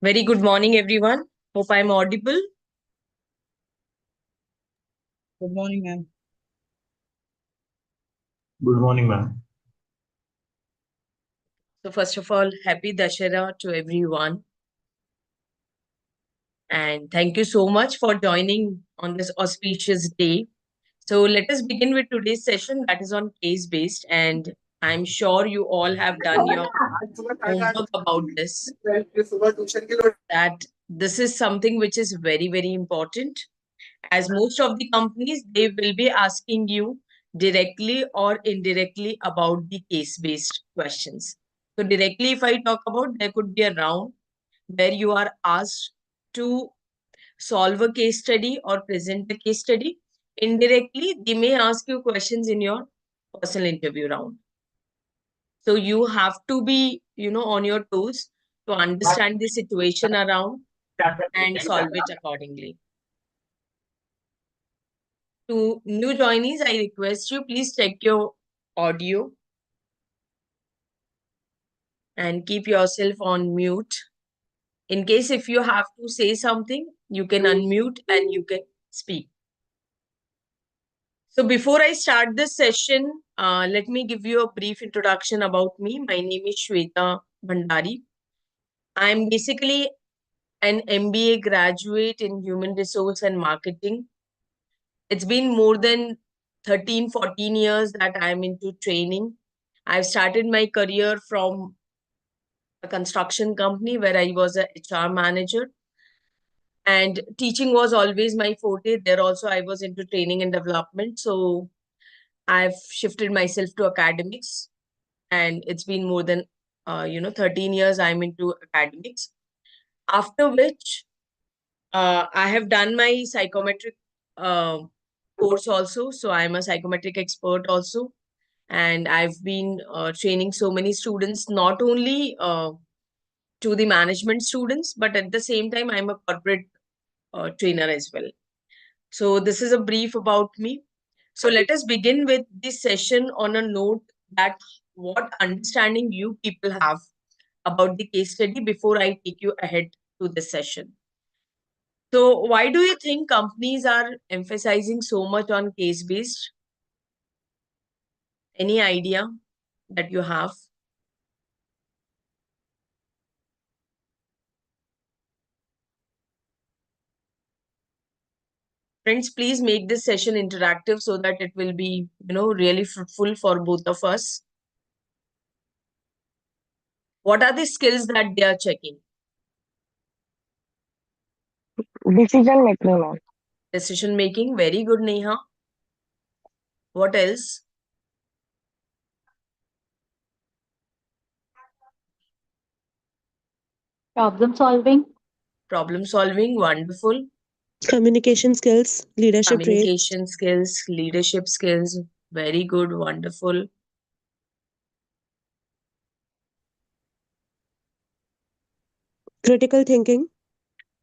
Very good morning, everyone. Hope I'm audible. Good morning, ma'am. Good morning, ma'am. So, first of all, happy Dashera to everyone. And thank you so much for joining on this auspicious day. So, let us begin with today's session that is on case based. And I'm sure you all have done your homework about this, that this is something which is very, very important. As most of the companies, they will be asking you directly or indirectly about the case-based questions. So directly, if I talk about, there could be a round where you are asked to solve a case study or present a case study. Indirectly, they may ask you questions in your personal interview round. So you have to be, on your toes to understand the situation around and solve it accordingly. To new joinees, I request you, please check your audio and keep yourself on mute. In case if you have to say something, you can unmute and you can speak. So before I start this session, let me give you a brief introduction about me. My name is Shweta Bhandari. I'm basically an MBA graduate in human resource and marketing. It's been more than 13, 14 years that I'm into training. I've started my career from a construction company where I was a HR manager. And teaching was always my forte. There also I was into training and development. So I've shifted myself to academics. And it's been more than 13 years I'm into academics. After which I have done my psychometric uh, course also. So I'm a psychometric expert also. And I've been training so many students, not only to the management students, but at the same time, I'm a corporate trainer as well. So this is a brief about me. So let us begin with this session on a note that what understanding you people have about the case study before I take you ahead to this session. So why do you think companies are emphasizing so much on case-based? Any idea that you have? Friends, please make this session interactive so that it will be, really fruitful for both of us. What are the skills that they are checking? Decision making, ma'am. Decision making, very good, Neha. What else? Problem solving. Problem solving, wonderful. Communication skills, leadership traits, Communication skills, leadership skills, very good, wonderful. critical thinking,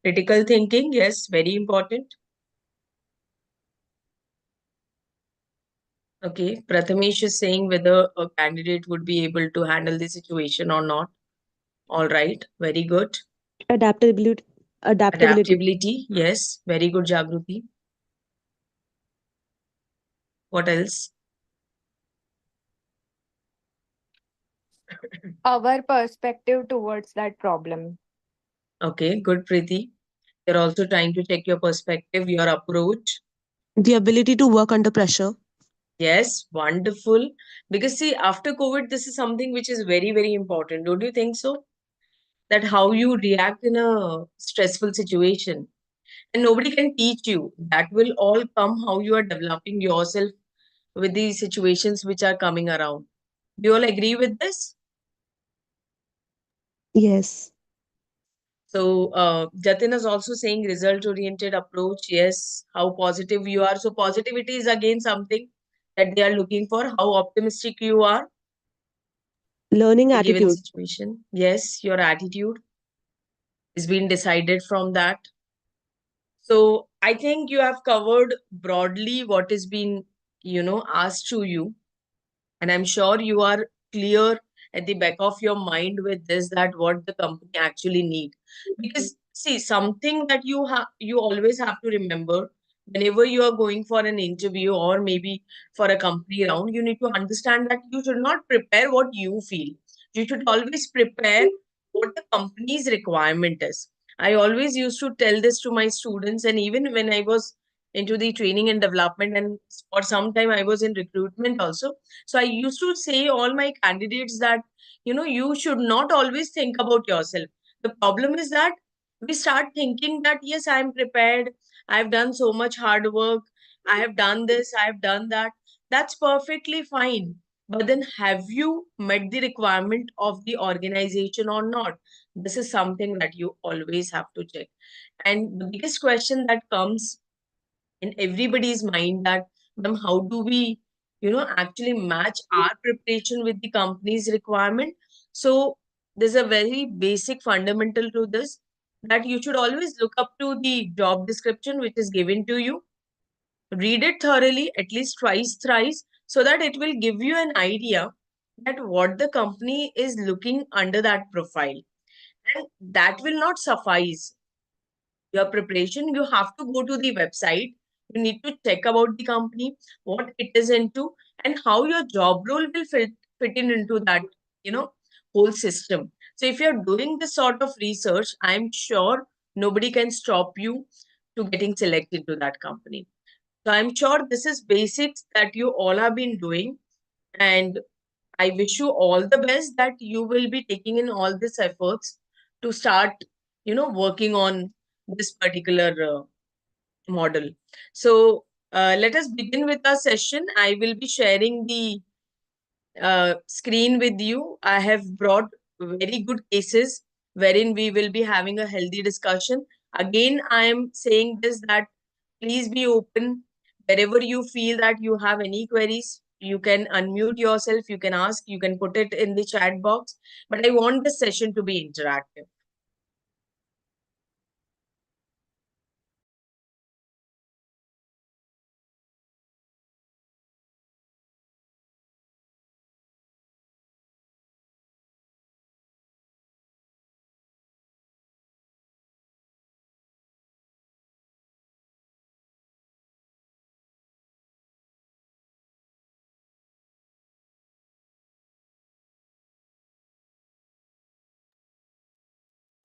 Critical thinking, yes, very important. Okay, Prathamesh is saying whether a candidate would be able to handle the situation or not. All right, very good. adaptability, adaptability, Adaptability, yes, very good, Jagruti. What else? Our perspective towards that problem. Okay, good, Preeti. You're also trying to check your perspective, your approach. the ability to work under pressure, Yes, wonderful. Because see, after COVID, this is something which is very, very important. Don't you think so? That how you react in a stressful situation. And nobody can teach you. That will all come how you are developing yourself with the situations which are coming around. Do you all agree with this? yes, So, Jatin is also saying result-oriented approach. Yes, how positive you are. So, positivity is again something that they are looking for. How optimistic you are learning in a given attitude, situation. Yes, your attitude is being decided from that. So, I think you have covered broadly what is being, asked to you. And I'm sure you are clear at the back of your mind with this, that what the company actually need. Because see, something that you always have to remember whenever you are going for an interview or maybe for a company round, you need to understand that you should not prepare what you feel. You should always prepare what the company's requirement is. I always used to tell this to my students, and even when I was into the training and development, and for some time I was in recruitment also. So I used to say all my candidates that, you should not always think about yourself. The problem is that we start thinking that, yes, I am prepared. I've done so much hard work. I have done this, I have done that. That's perfectly fine. But then have you met the requirement of the organization or not? This is something that you always have to check. And the biggest question that comes in everybody's mind that, ma'am, how do we, actually match our preparation with the company's requirement? So there's a very basic fundamental to this, that you should always look up to the job description which is given to you. Read it thoroughly, at least twice, thrice, so that it will give you an idea that what the company is looking under that profile. And that will not suffice your preparation. You have to go to the website. You need to check about the company, what it is into, and how your job role will fit in into that, you know, whole system. So if you're doing this sort of research, I'm sure nobody can stop you to getting selected to that company. So I'm sure this is basics that you all have been doing. And I wish you all the best that you will be taking in all these efforts to start, working on this particular model. So let us begin with our session. I will be sharing the screen with you. I have brought very good cases wherein we will be having a healthy discussion. Again, I am saying this, that please be open. Wherever you feel that you have any queries, you can unmute yourself, you can ask, you can put it in the chat box. But I want this session to be interactive.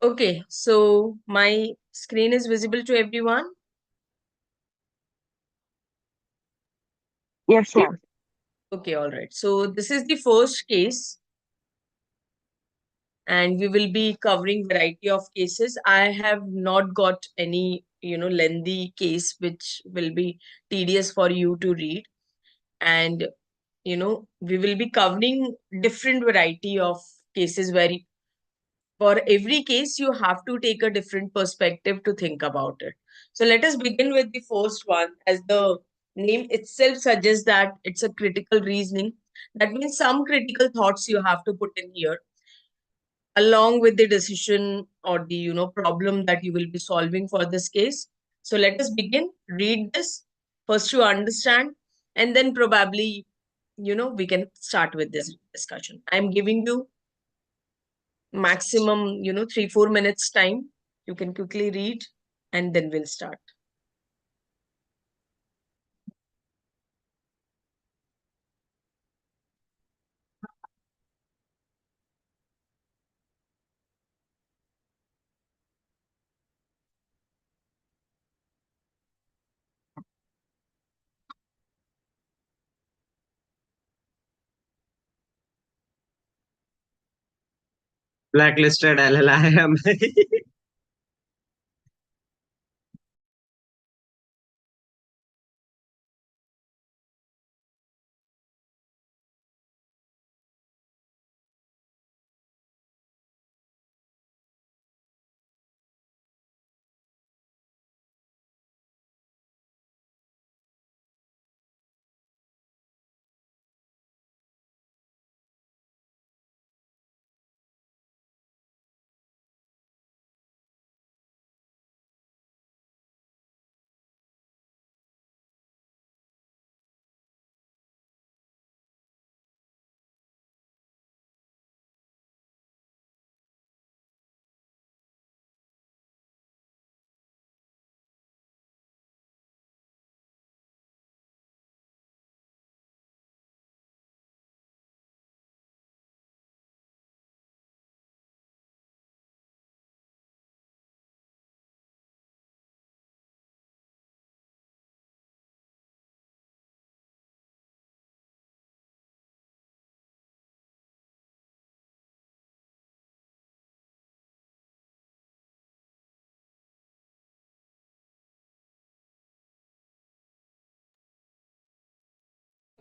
Okay, so my screen is visible to everyone. Yes, ma'am. Okay, all right. So this is the first case, and we will be covering variety of cases. I have not got any, lengthy case which will be tedious for you to read. And, we will be covering different variety of cases where for every case you have to take a different perspective to think about it. So let us begin with the first one. As the name itself suggests that it's a critical reasoning, that means some critical thoughts you have to put in here along with the decision or the problem that you will be solving for this case. So let us begin. Read this first to understand, and then probably we can start with this discussion. I'm giving you maximum 3-4 minutes time. You can quickly read, and then we'll start. Blacklisted LLIM.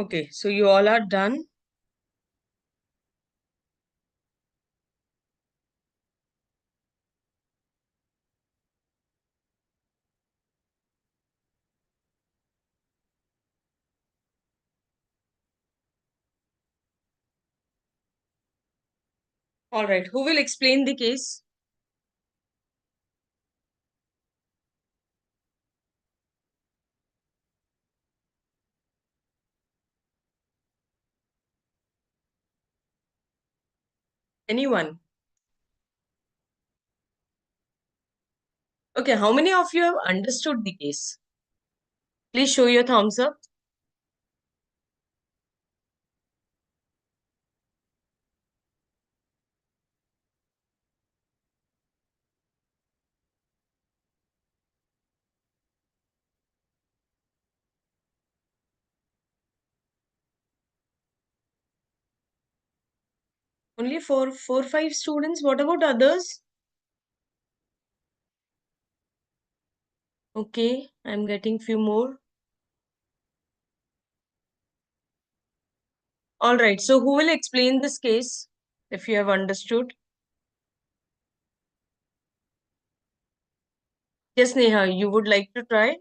Okay, so you all are done. All right, who will explain the case? Anyone? Okay, how many of you have understood the case? Please show your thumbs up. Only four, 5 students. What about others? Okay, I'm getting few more. All right, so who will explain this case if you have understood? Yes, Neha, you would like to try?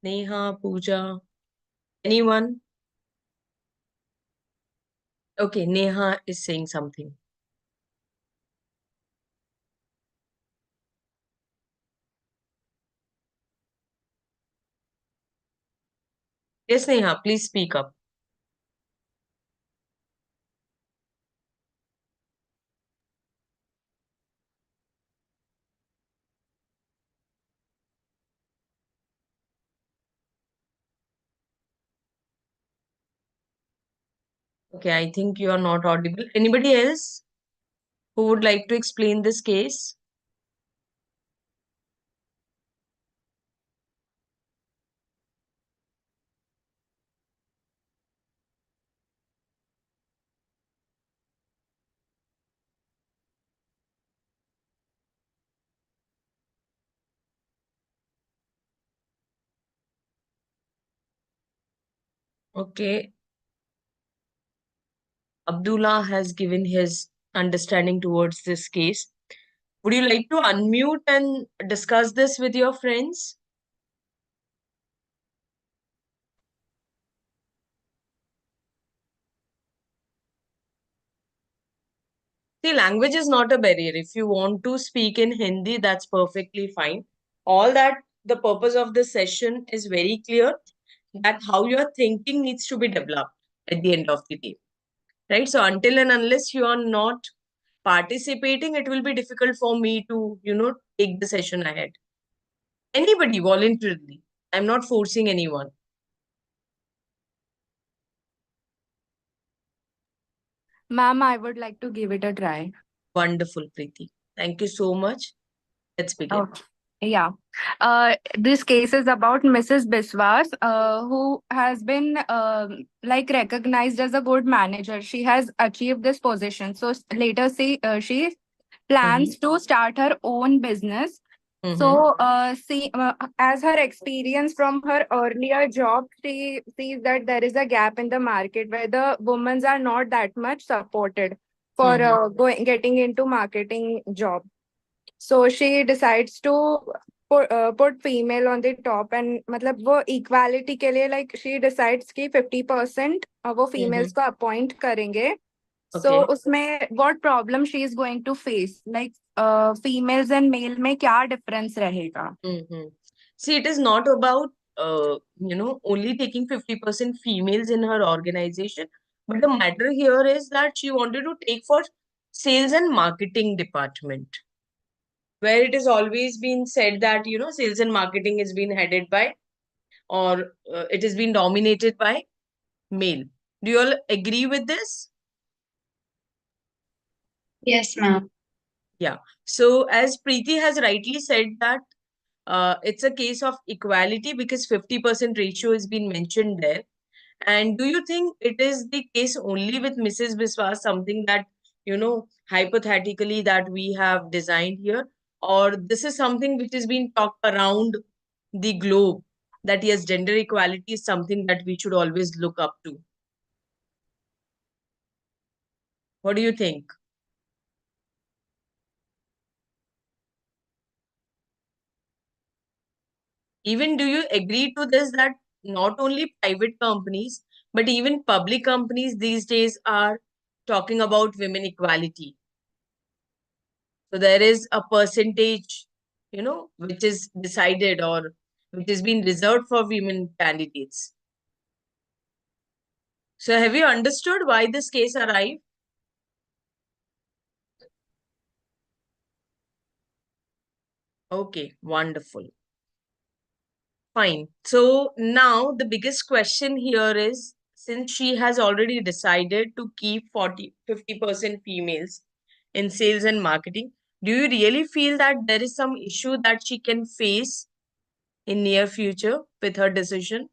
Neha, Pooja, anyone? Okay, Neha is saying something. Yes, Neha, please speak up. Okay, I think you are not audible. Anybody else who would like to explain this case? Okay, Abdullah has given his understanding towards this case. Would you like to unmute and discuss this with your friends? See, language is not a barrier. If you want to speak in Hindi, that's perfectly fine. All that the purpose of this session is very clear that how your thinking needs to be developed at the end of the day. Right? So until and unless you are not participating, it will be difficult for me to, take the session ahead. Anybody voluntarily. I'm not forcing anyone. Ma'am, I would like to give it a try. Wonderful, Preeti. Thank you so much. Let's begin. Okay. Yeah. This case is about Mrs. Biswas, who has been like recognized as a good manager. She has achieved this position. So later, she plans to start her own business. So, as her experience from her earlier job, she sees that there is a gap in the market where the women are not that much supported for getting into marketing job. So she decides to put female on the top, and मतलब वो equality के लिए like she decides कि 50% वो females को appoint करेंगे. So Okay. उसमें what problem she is going to face, like females and male में क्या difference रहेगा? See, it is not about, only taking 50% females in her organization. But the matter here is that she wanted to take for sales and marketing department, where it has always been said that, sales and marketing is being headed by, or it has been dominated by male. Do you all agree with this? Yes, ma'am. Yeah. So as Preeti has rightly said that it's a case of equality because 50% ratio has been mentioned there. And do you think it is the case only with Mrs. Biswas, something that, hypothetically that we have designed here, or this is something which is being talked around the globe, that yes, gender equality is something that we should always look up to. What do you think? Even do you agree to this, that not only private companies, but even public companies these days are talking about women equality? So there is a percentage, which is decided or which has been reserved for women candidates. So have you understood why this case arrived? Okay, wonderful. Fine. So now the biggest question here is, since she has already decided to keep 50% females in sales and marketing, do you really feel that there is some issue that she can face in near future with her decision?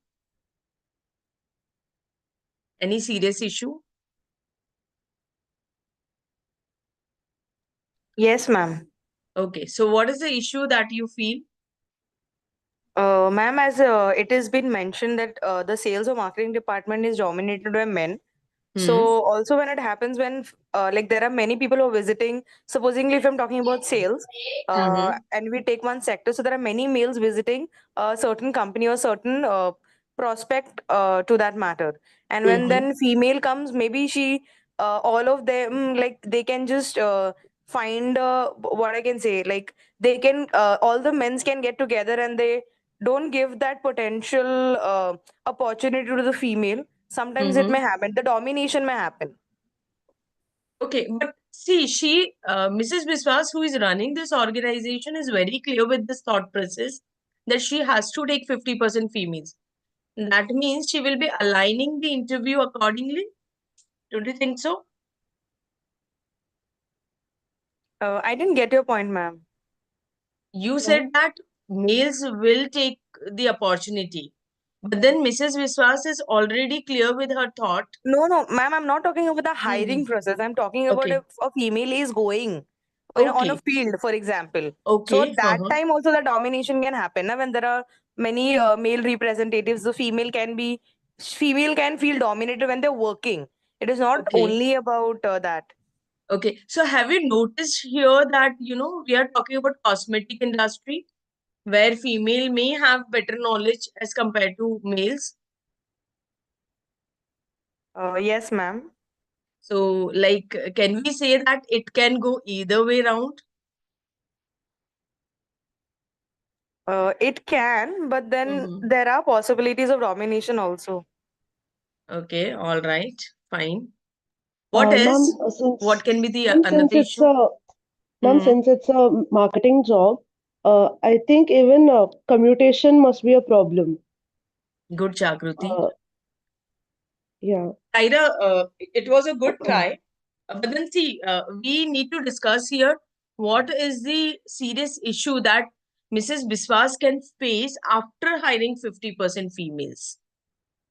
Any serious issue? Yes, ma'am. Okay. So what is the issue that you feel? Ma'am, as it has been mentioned that the sales or marketing department is dominated by men. So Hmm. also when it happens when like there are many people who are visiting, supposedly if I'm talking about sales, Mm-hmm. and we take one sector, so there are many males visiting a certain company or certain prospect to that matter. And when Mm-hmm. then female comes, maybe she all of them like they can just find what I can say, like they can all the men's can get together and they don't give that potential opportunity to the female. Sometimes it Mm-hmm. may happen. The domination may happen. Okay, but see, Mrs. Biswas, who is running this organization, is very clear with this thought process that she has to take 50% females. That means she will be aligning the interview accordingly. Don't you think so? I didn't get your point, ma'am. You No, said that males will take the opportunity. But then Mrs. Biswas is already clear with her thought. no, ma'am. I'm not talking about the Hmm. hiring process. I'm talking about Okay. if a female is going, on a Okay. field, for example. So Okay. that Uh-huh. time also the domination can happen. When there are many male representatives, the female can feel dominated when they're working. It is not Okay. only about that. Okay. So have you noticed here that, we are talking about cosmetic industry, where female may have better knowledge as compared to males? Yes, ma'am. So, like, can we say that it can go either way around? It can, but then Mm-hmm. there are possibilities of domination also. Okay, all right, fine. What Ma'am, else? What can be the since another it's issue? a ma'am, Mm-hmm. since it's a marketing job, I think even commutation must be a problem. Good, Jagruti. Uh, yeah. Tyra, it was a good try. But then see, we need to discuss here what is the serious issue that Mrs. Biswas can face after hiring 50% females.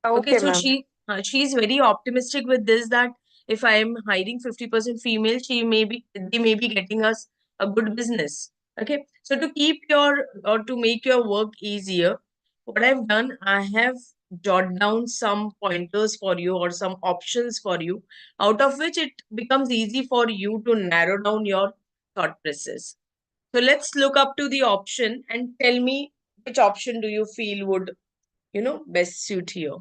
Okay, Okay, so ma'am. she's very optimistic with this, that if I am hiring 50% female, they may be getting us a good business. Okay, so to keep your or to make your work easier, what I've done, I have jot down some pointers for you or some options for you, out of which it becomes easy for you to narrow down your thought process. So let's look up to the option and tell me which option do you feel would, best suit here.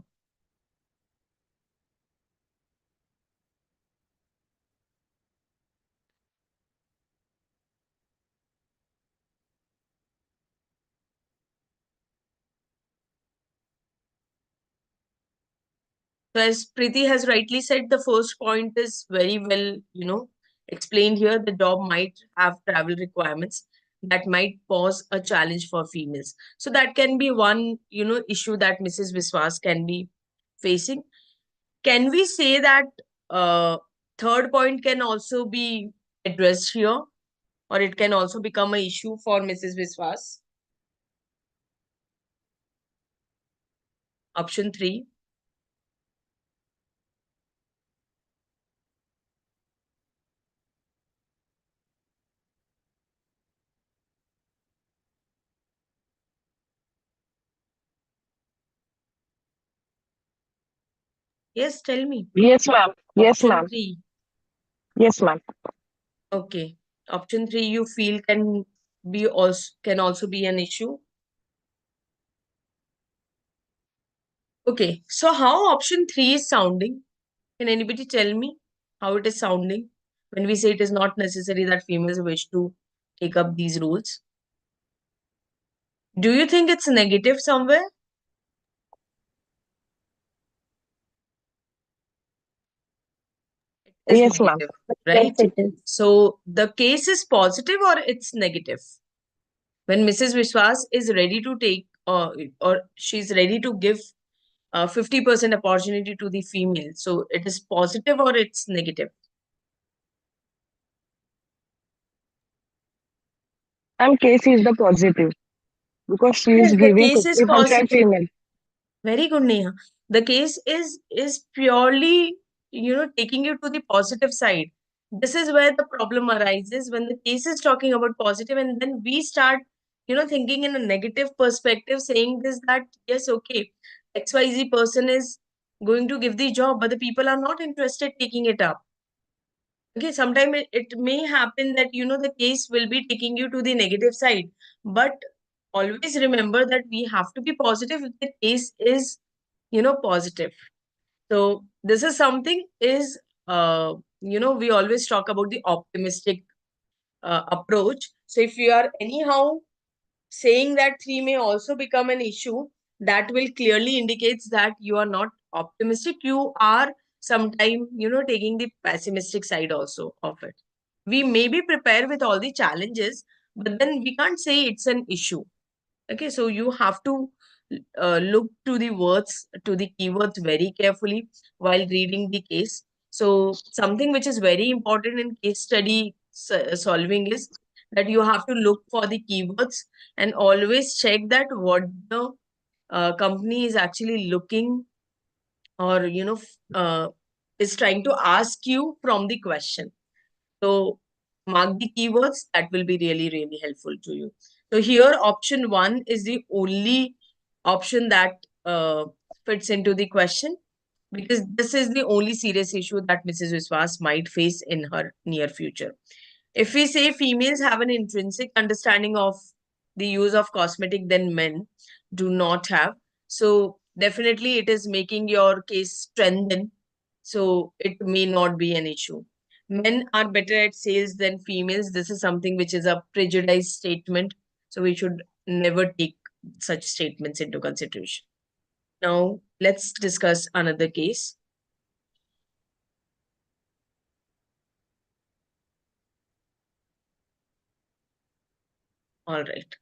So as Preeti has rightly said, the first point is very well, explained here. The job might have travel requirements that might pose a challenge for females. So that can be one, issue that Mrs. Viswas can be facing. Can we say that uh, third point can also be addressed here, or it can also become an issue for Mrs. Viswas? Option 3. Yes, tell me. Yes, ma'am. Yes, Option ma'am. 3. Yes, ma'am. Okay. Option 3 you feel can also be an issue. Okay. So how option 3 is sounding? Can anybody tell me how it is sounding when we say it is not necessary that females wish to take up these roles? Do you think it's negative somewhere? It is Yes, ma'am. negative, Yes, right? it is. So the case is positive or it's negative? When Mrs. Vishwas is ready to take or she's ready to give 50% opportunity to the female, so it is positive or it's negative? And case is the positive because she is Yes, the giving case is 50% positive. female. Very good, Neha. The case is purely, taking you to the positive side. This is where the problem arises when the case is talking about positive, and then we start, thinking in a negative perspective, saying this that yes, okay, XYZ person is going to give the job, but the people are not interested taking it up. Okay, sometimes it may happen that the case will be taking you to the negative side, but always remember that we have to be positive if the case is positive. So this is something is we always talk about the optimistic approach. So if you are anyhow saying that 3 may also become an issue, that will clearly indicates that you are not optimistic. You are sometime, taking the pessimistic side also of it. We may be prepared with all the challenges, but then we can't say it's an issue. Okay, so you have to look to the words, to the keywords very carefully while reading the case. So something which is very important in case study solving is that you have to look for the keywords and always check that what the company is actually looking or is trying to ask you from the question. So mark the keywords, that will be really, really helpful to you. So here option 1 is the only option that fits into the question because this is the only serious issue that Mrs. Viswas might face in her near future. If we say females have an intrinsic understanding of the use of cosmetic than men do not have, so definitely it is making your case strengthen. So it may not be an issue. Men are better at sales than females. This is something which is a prejudiced statement. So we should never take such statements into consideration. Now let's discuss another case. All right.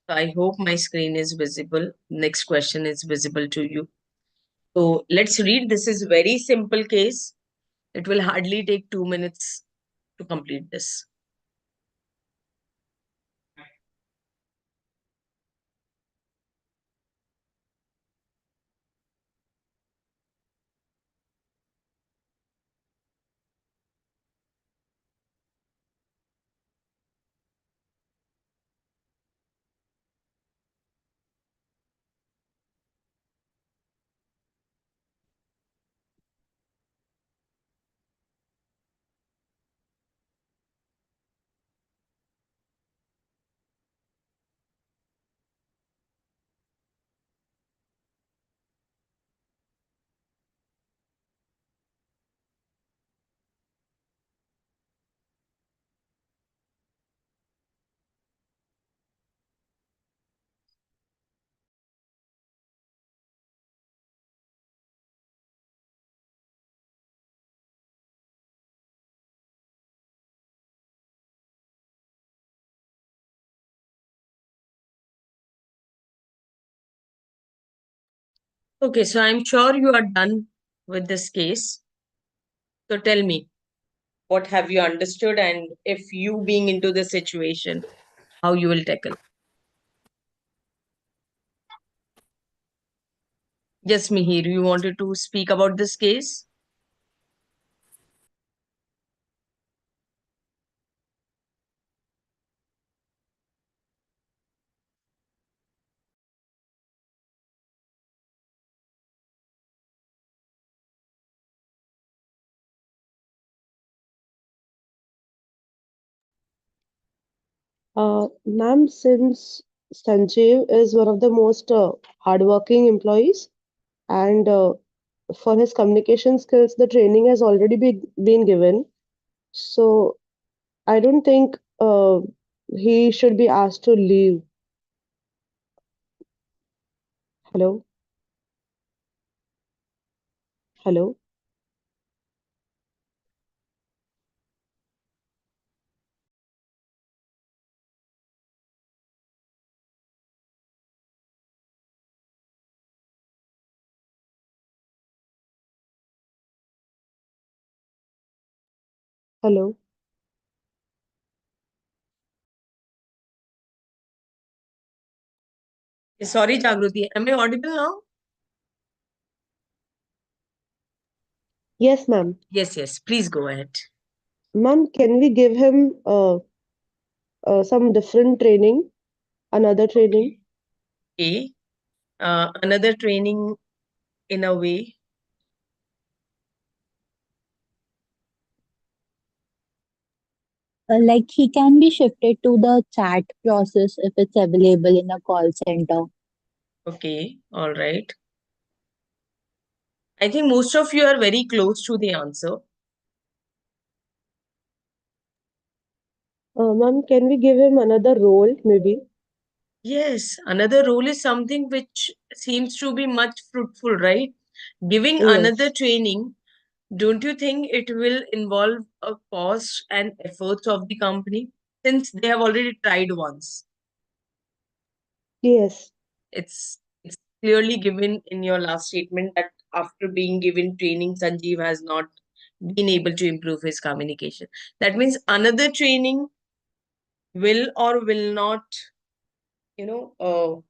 So I hope my screen is visible. Next question is visible to you. So let's read. This is very simple case. It will hardly take 2 minutes to complete this. Okay, so I'm sure you are done with this case. So tell me, what have you understood? And if you being into the situation, how you will tackle? Yes, Mihir, you wanted to speak about this case? Ma'am, since Sanjeev is one of the most hardworking employees, and for his communication skills, the training has already been given. So I don't think he should be asked to leave. Hello? Hello? Hello? Sorry, Jagruti. Am I audible now? Yes, ma'am. Yes. Please go ahead. Ma'am, can we give him some different training, another training? Okay. Another training in a way. Like he can be shifted to the chat process if it's available in a call center. Okay. All right. I think most of you are very close to the answer. Ma'am, can we give him another role, maybe? Yes, another role is something which seems to be much fruitful, right? Giving another Yes. training, don't you think it will involve a cost and efforts of the company since they have already tried once? Yes. It's clearly given in your last statement that after being given training, Sanjeev has not been able to improve his communication. That means another training will or will not, you know,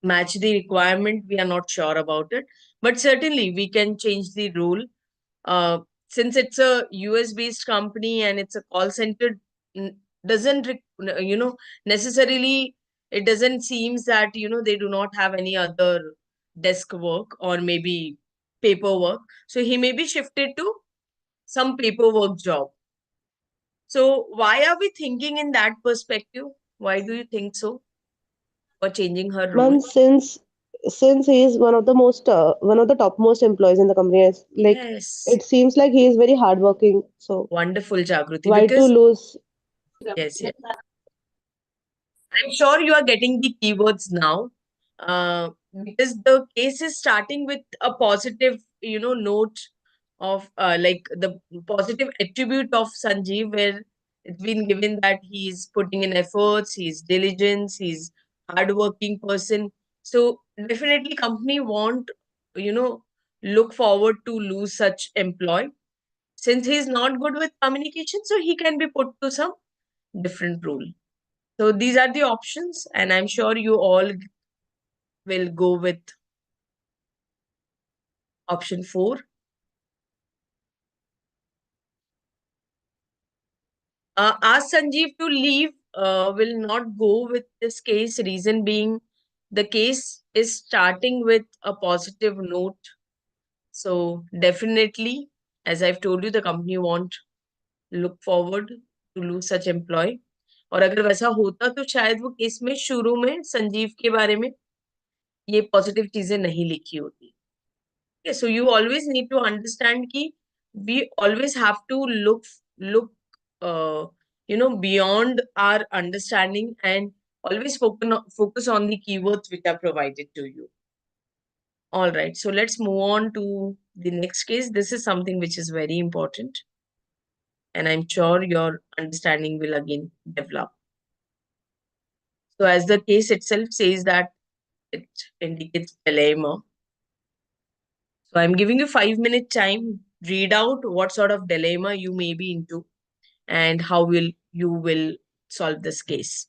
match the requirement. We are not sure about it, but certainly we can change the rule. Since it's a US based company and it's a call center, doesn't necessarily, it doesn't seems that they do not have any other desk work or maybe paperwork, so he may be shifted to some paperwork job. So why are we thinking in that perspective? Why do you think so for changing her role? Ma'am, since he is one of the topmost employees in the company, like Yes. it seems like he is very hardworking. So Wonderful, Jagruti, why to because lose? yes. I'm sure you are getting the keywords now. Because the case is starting with a positive, note of like the positive attribute of Sanjeev, where it's been given that he's putting in efforts, he's diligence, he's hardworking person. So definitely company won't, you know, look forward to lose such employee. Since he's not good with communication, so he can be put to some different role. So these are the options, and I'm sure you all will go with option 4. Ask Sanjeev to leave will not go with this case. Reason being, the case is starting with a positive note. So definitely, as I've told you, the company won't look forward to lose such employee. और अगर वैसा होता तो शायद वो case में शुरू में संजीव के बारे में ये पॉजिटिव चीजें नहीं लिखी होती. Yeah, so you always need to understand ki we always have to look uh, beyond our understanding and always focus on the keywords which are provided to you. All right, so let's move on to the next case. This is something which is very important, and I'm sure your understanding will again develop. So as the case itself says that it indicates dilemma. So I'm giving you 5 minute time. Read out what sort of dilemma you may be into and how will you will solve this case.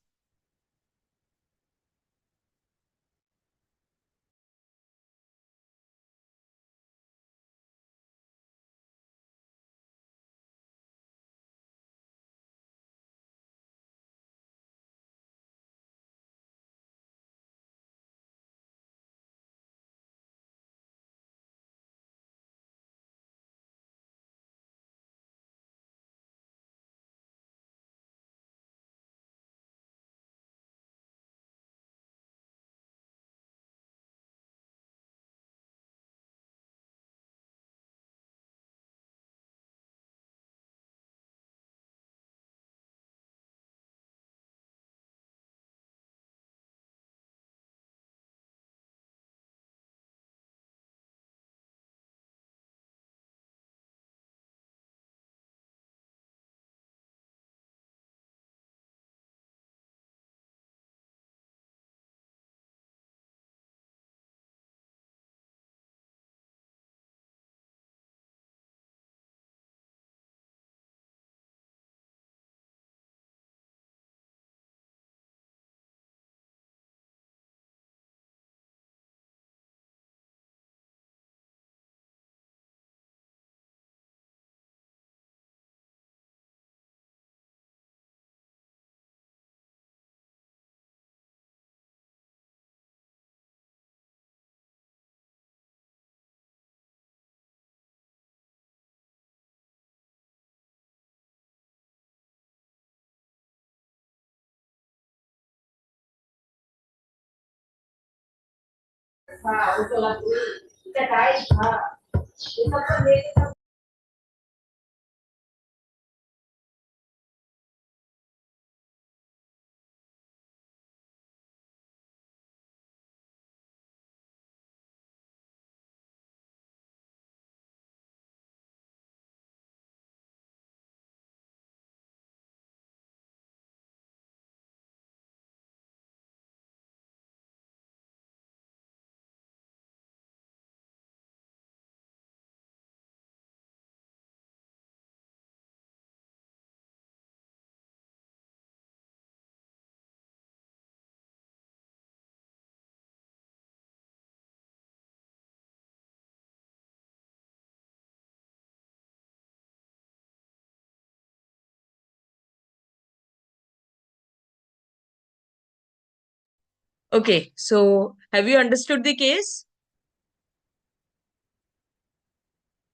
Okay, so have you understood the case?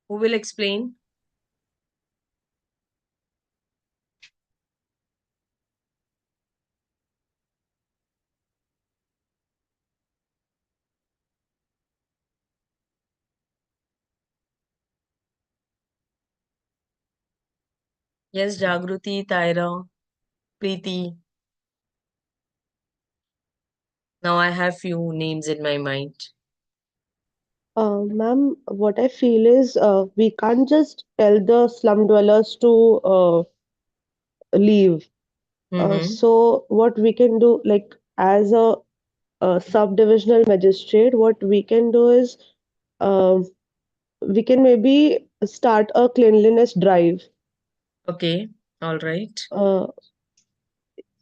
Who will explain? Yes, Jagruti, Tyra, Preeti. Now I have few names in my mind. Ma'am, what I feel is we can't just tell the slum dwellers to leave. Mm-hmm. So what we can do, like as a sub-divisional magistrate, what we can do is um we can maybe start a cleanliness drive. Okay, all right.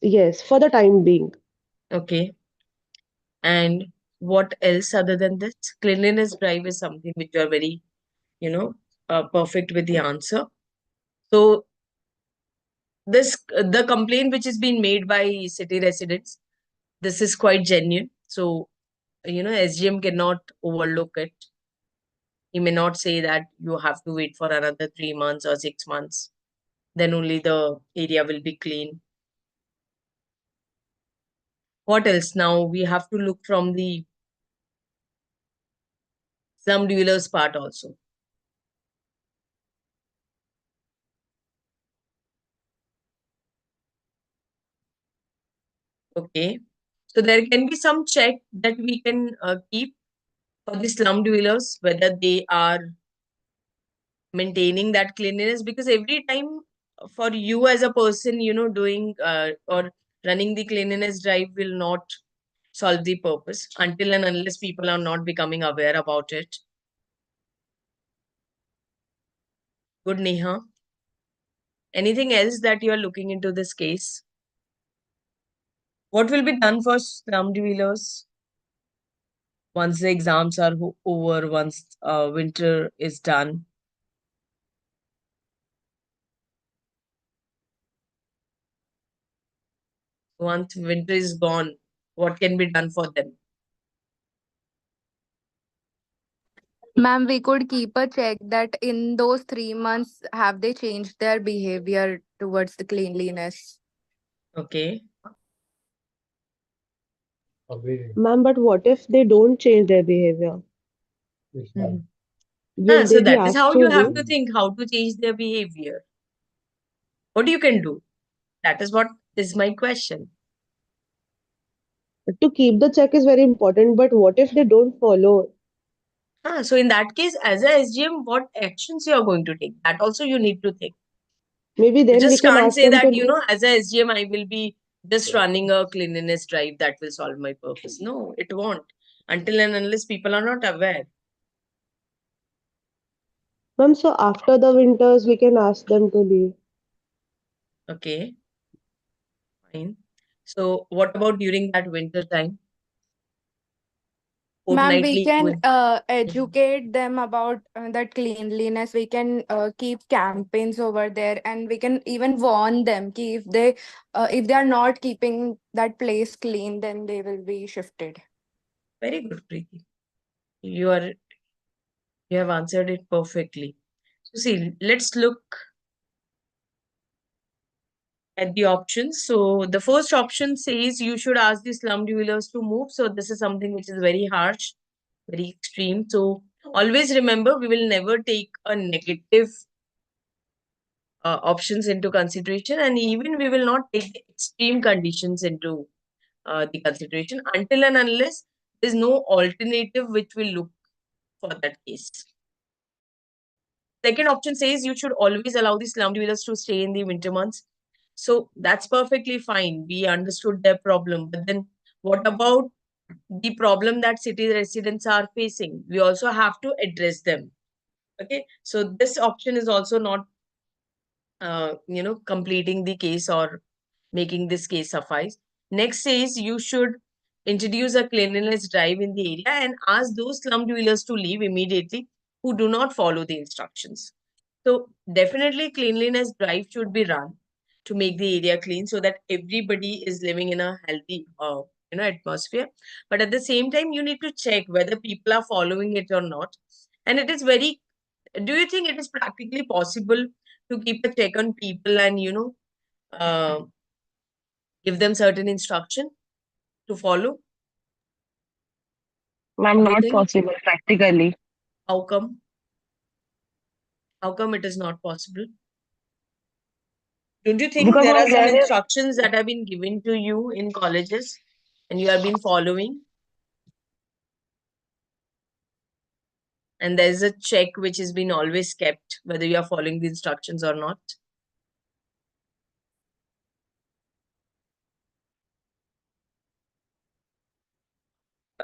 Yes, for the time being. Okay. And what else other than this? Cleanliness drive is something which you are very, perfect with the answer. So the complaint which is being made by city residents, this is quite genuine. So, SGM cannot overlook it. He may not say that you have to wait for another 3 months or 6 months. Then only the area will be clean. What else? Now we have to look from the slum dwellers part also. Okay. So there can be some check that we can keep for the slum dwellers, whether they are maintaining that cleanliness, because every time for you as a person, doing or running the cleanliness drive will not solve the purpose until and unless people are not becoming aware about it. Good, Neha. Anything else that you are looking into this case? What will be done for slum dwellers once the exams are over, once winter is done? Once winter is gone, what can be done for them? Ma'am, we could keep a check that in those 3 months, have they changed their behavior towards the cleanliness? Okay. Ma'am, but what if they don't change their behavior? Mhm. Will So they be that is asked how to you have leave? to think how to change their behavior. What you can do? That is what is my question. To keep the check is very important, but what if they don't follow? So in that case, as a SGM, what actions you are going to take? That also you need to think. Maybe You then we just can can't ask say them to that, leave. as a SGM, I will be just running a cleanliness drive that will solve my purpose. No, it won't. Until and unless people are not aware. Ma'am, so after the winters, we can ask them to leave. Okay, fine. So what about during that winter time? Ma'am, we Fortnightly, you can will. Mhm. educate them about that cleanliness. We can keep campaigns over there, and we can even warn them ki if they are not keeping that place clean, then they will be shifted. Very good, Preeti. You have answered it perfectly. So see, let's look at the options. So the first option says you should ask the slum dwellers to move. So this is something which is very harsh. very extreme. So always remember, we will never take a negative options into consideration, and even we will not take the extreme conditions into the consideration until and unless there's no alternative which will look for that case. Second option says you should always allow the slum dwellers to stay in the winter months. So that's perfectly fine. We understood their problem. But then what about the problem that city residents are facing? We also have to address them. Okay. So this option is also not, completing the case or making this case suffice. Next says you should introduce a cleanliness drive in the area and ask those slum dwellers to leave immediately who do not follow the instructions. So definitely cleanliness drive should be run to make the area clean so that everybody is living in a healthy atmosphere. But at the same time, you need to check whether people are following it or not. And it is very, do you think it is practically possible to keep a check on people and uh, give them certain instruction to follow? Ma'am, Do you not think? possible practically. How come? How come it is not possible? Don't you think Because there are ma'am, some there is instructions that have been given to you in colleges and you have been following? And there's a check which has been always kept, whether you are following the instructions or not.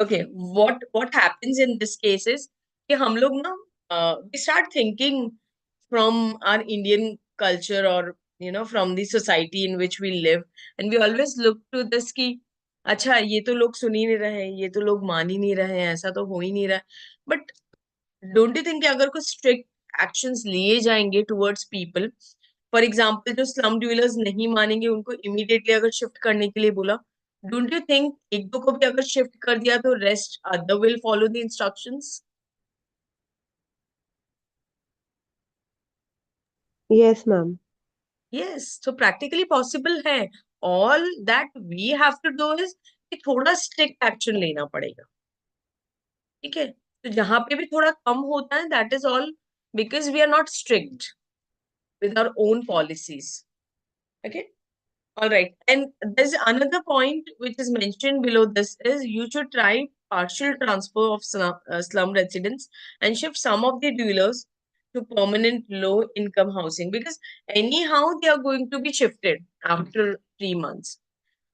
Okay, what happens in this case is कि हम लोग ना we start thinking from our Indian culture or from the society in which we live, and we always look to this कि अच्छा ये तो लोग सुन ही नहीं रहे हैं, ये तो लोग मान ही नहीं रहे हैं, ऐसा तो हो ही नहीं रहा है. But don't you think कि अगर कुछ strict actions लिए जाएंगे towards people, फॉर एग्जाम्पल जो स्लम ड्वेलर्स नहीं मानेंगे उनको इमीडिएटली अगर शिफ्ट करने के लिए बोला, डोंट यू थिंक एक दो को भी अगर शिफ्ट कर दिया तो rest other will follow the instructions? Yes, ma'am. Yes, so practically possible है. All that we have to do is कि थोड़ा स्ट्रिक्ट एक्शन लेना पड़ेगा. ठीक है, तो जहां पे भी थोड़ा कम होता है, that is all because we are not strict with our own policies. Okay. All right. And there's another point which is mentioned below this is you should try partial transfer of slum residents and shift some of the dwellers to permanent low income housing because anyhow they are going to be shifted after 3 months.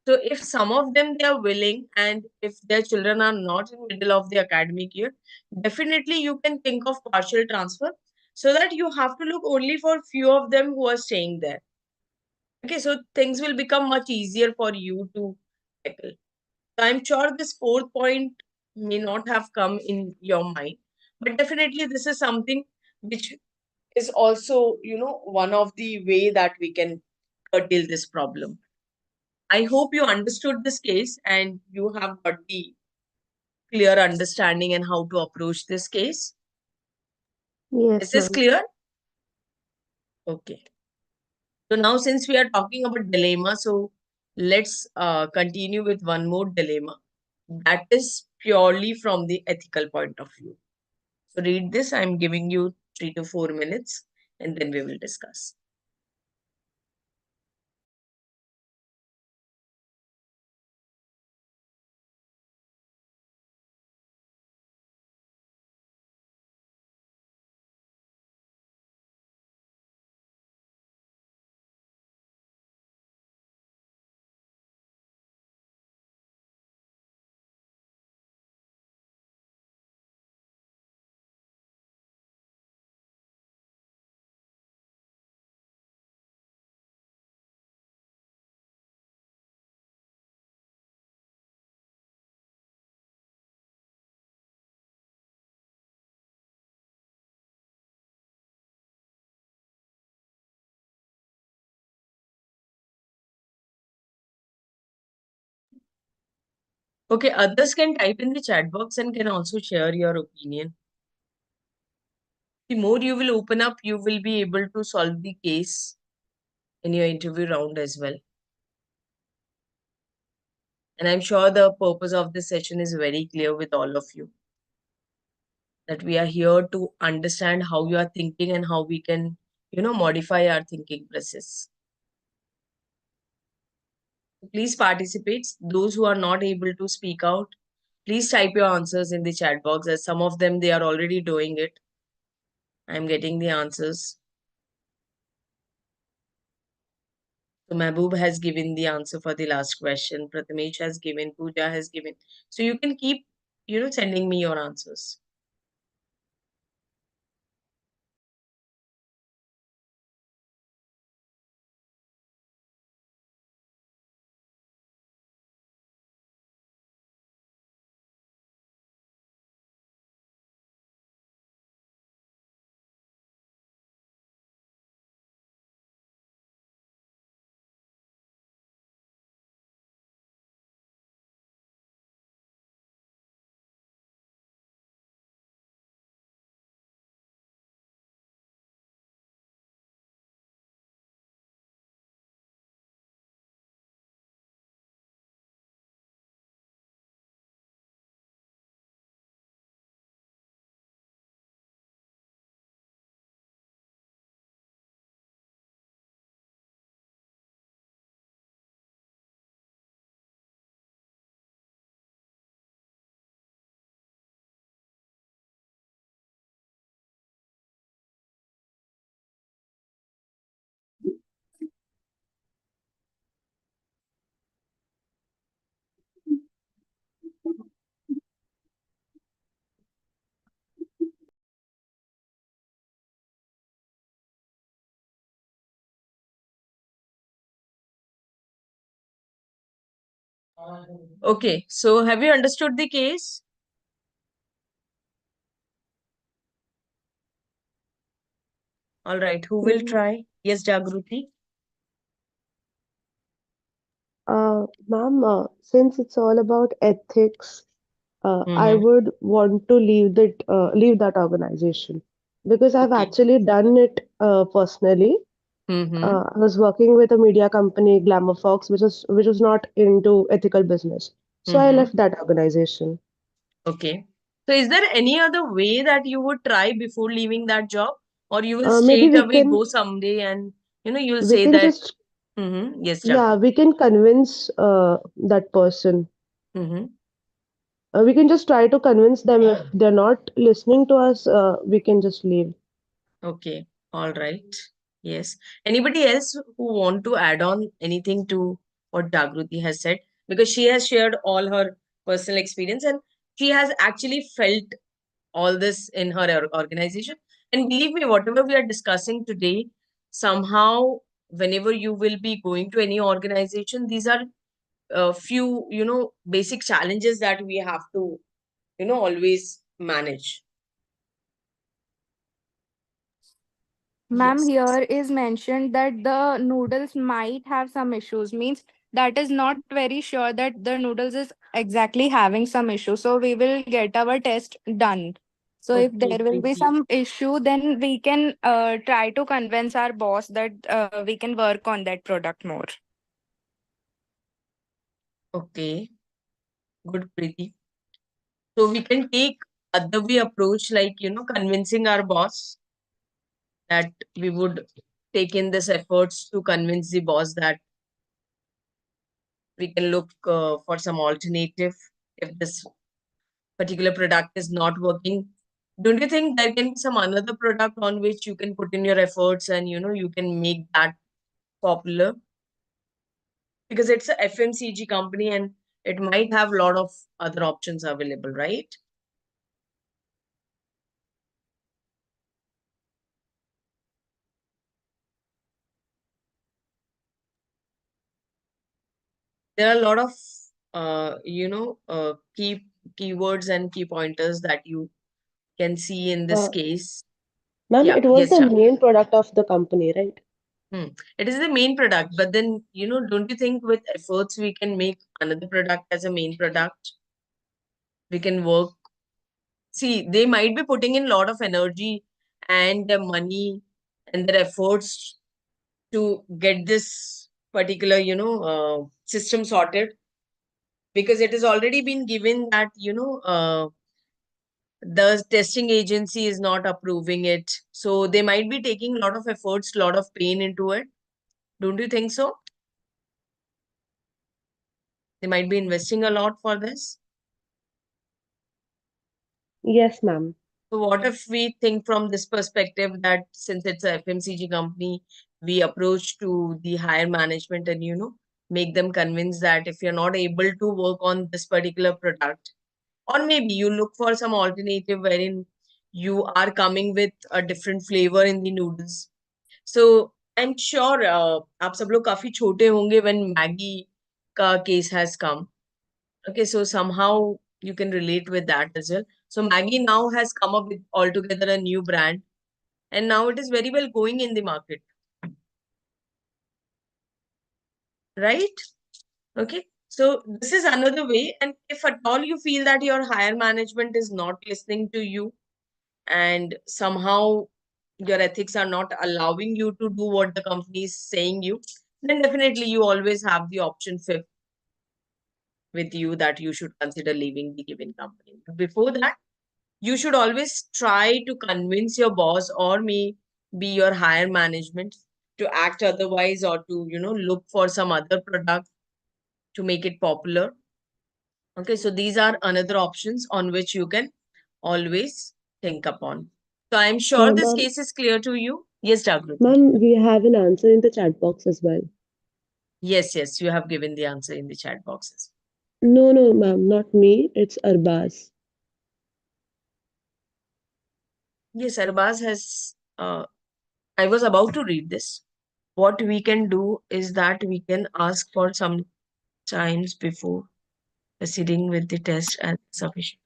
So if some of them they are willing and if their children are not in middle of the academic year, definitely you can think of partial transfer so that you have to look only for few of them who are staying there. Okay, so things will become much easier for you to tackle. So I'm sure this fourth point may not have come in your mind, but definitely this is something which is also, one of the way that we can curtail this problem. I hope you understood this case and you have got the clear understanding and how to approach this case. Yes, Is this ma'am. clear? Okay. So now since we are talking about dilemma, so let's continue with one more dilemma. That is purely from the ethical point of view. So read this. I'm giving you 3 to 4 minutes and then we will discuss. Okay, others can type in the chat box and can also share your opinion. The more you will open up, you will be able to solve the case in your interview round as well. And I'm sure the purpose of this session is very clear with all of you. that we are here to understand how you are thinking and how we can, modify our thinking process. Please participate. Those who are not able to speak out, please type your answers in the chat box, as some of them, they are already doing it. I'm getting the answers. So Mehboob has given the answer for the last question. Prathamesh has given, Pooja has given. So you can keep, sending me your answers. Okay, so have you understood the case? All right, who will try? Yes, Jagruti. Ma'am, since it's all about ethics, I Mm-hmm. would want to leave that organization because I've Okay. actually done it personally. Mm-hmm. I was working with a media company, Glamour Fox, which was not into ethical business. So I Mm-hmm. left that organization. Okay. So is there any other way that you would try before leaving that job? Or you will Maybe straight away go someday and, you'll we say can that, just yes, yeah, Jagruti. we can convince that person. Mm-hmm. We can just try to convince them. If they're not listening to us, we can just leave. Okay. All right. Yes. Anybody else who want to add on anything to what Jagruti has said? Because she has shared all her personal experience and she has actually felt all this in her organization. And believe me, whatever we are discussing today, somehow, whenever you will be going to any organization, these are a few, basic challenges that we have to, always manage. Ma'am, Yes. here is mentioned that the noodles might have some issues. Means that is not very sure that the noodles is exactly having some issue. So we will get our test done. So if Okay, there will be Preeti. some issue, then we can try to convince our boss that we can work on that product more. Okay, good, Preeti. So we can take other way approach, like, convincing our boss that we would take in this efforts to convince the boss that we can look for some alternative if this particular product is not working. Don't you think there can be some another product on which you can put in your efforts and you can make that popular? Because it's a FMCG company and it might have a lot of other options available, right? There are a lot of keywords and key pointers that you can see in this Uh, case. Ma'am, Yeah, it was yes, the Jack. main product of the company, right? It is the main product, but then, don't you think with efforts we can make another product as a main product? We can work. See, they might be putting in a lot of energy and their money and their efforts to get this particular, system sorted, because it has already been given that, the testing agency is not approving it. So they might be taking a lot of efforts, a lot of pain into it. Don't you think so? They might be investing a lot for this. Yes, ma'am. So what if we think from this perspective that since it's a FMCG company, we approach to the higher management and, make them convinced that if you're not able to work on this particular product, or maybe you look for some alternative wherein you are coming with a different flavor in the noodles. So I'm sure आप सब लोग काफी छोटे होंगे when Maggie का case has come. Okay, so somehow you can relate with that as well. So Maggie now has come up with altogether a new brand, and now it is very well going in the market, right? Okay, so this is another way. And if at all you feel that your higher management is not listening to you, and somehow your ethics are not allowing you to do what the company is saying you, then definitely you always have the option fifth with you that you should consider leaving the given company. But before that, you should always try to convince your boss or maybe your higher management to act otherwise, or to look for some other product to make it popular. Okay, so these are another options on which you can always think upon. So I'm sure this Ma'am, case is clear to you. Yes, Jagrut. ma'am, we have an answer in the chat box as well. Yes, you have given the answer in the chat boxes. No, no, ma'am, not me. It's Arbaz. Yes, Arbaz has, I was about to read this. What we can do is that we can ask for some times before proceeding with the test as sufficient.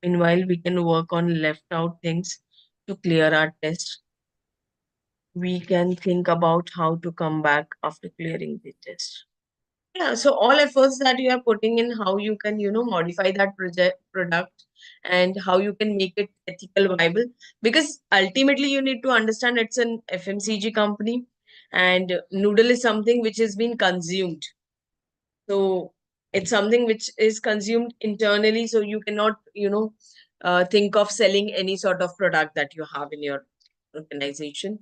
Meanwhile, we can work on left out things to clear our test. We can think about how to come back after clearing the test. Yeah, so all efforts that you are putting in, how you can, modify that product and how you can make it ethical viable. Because ultimately you need to understand it's an FMCG company and noodle is something which has been consumed. So it's something which is consumed internally. So you cannot, think of selling any sort of product that you have in your organization,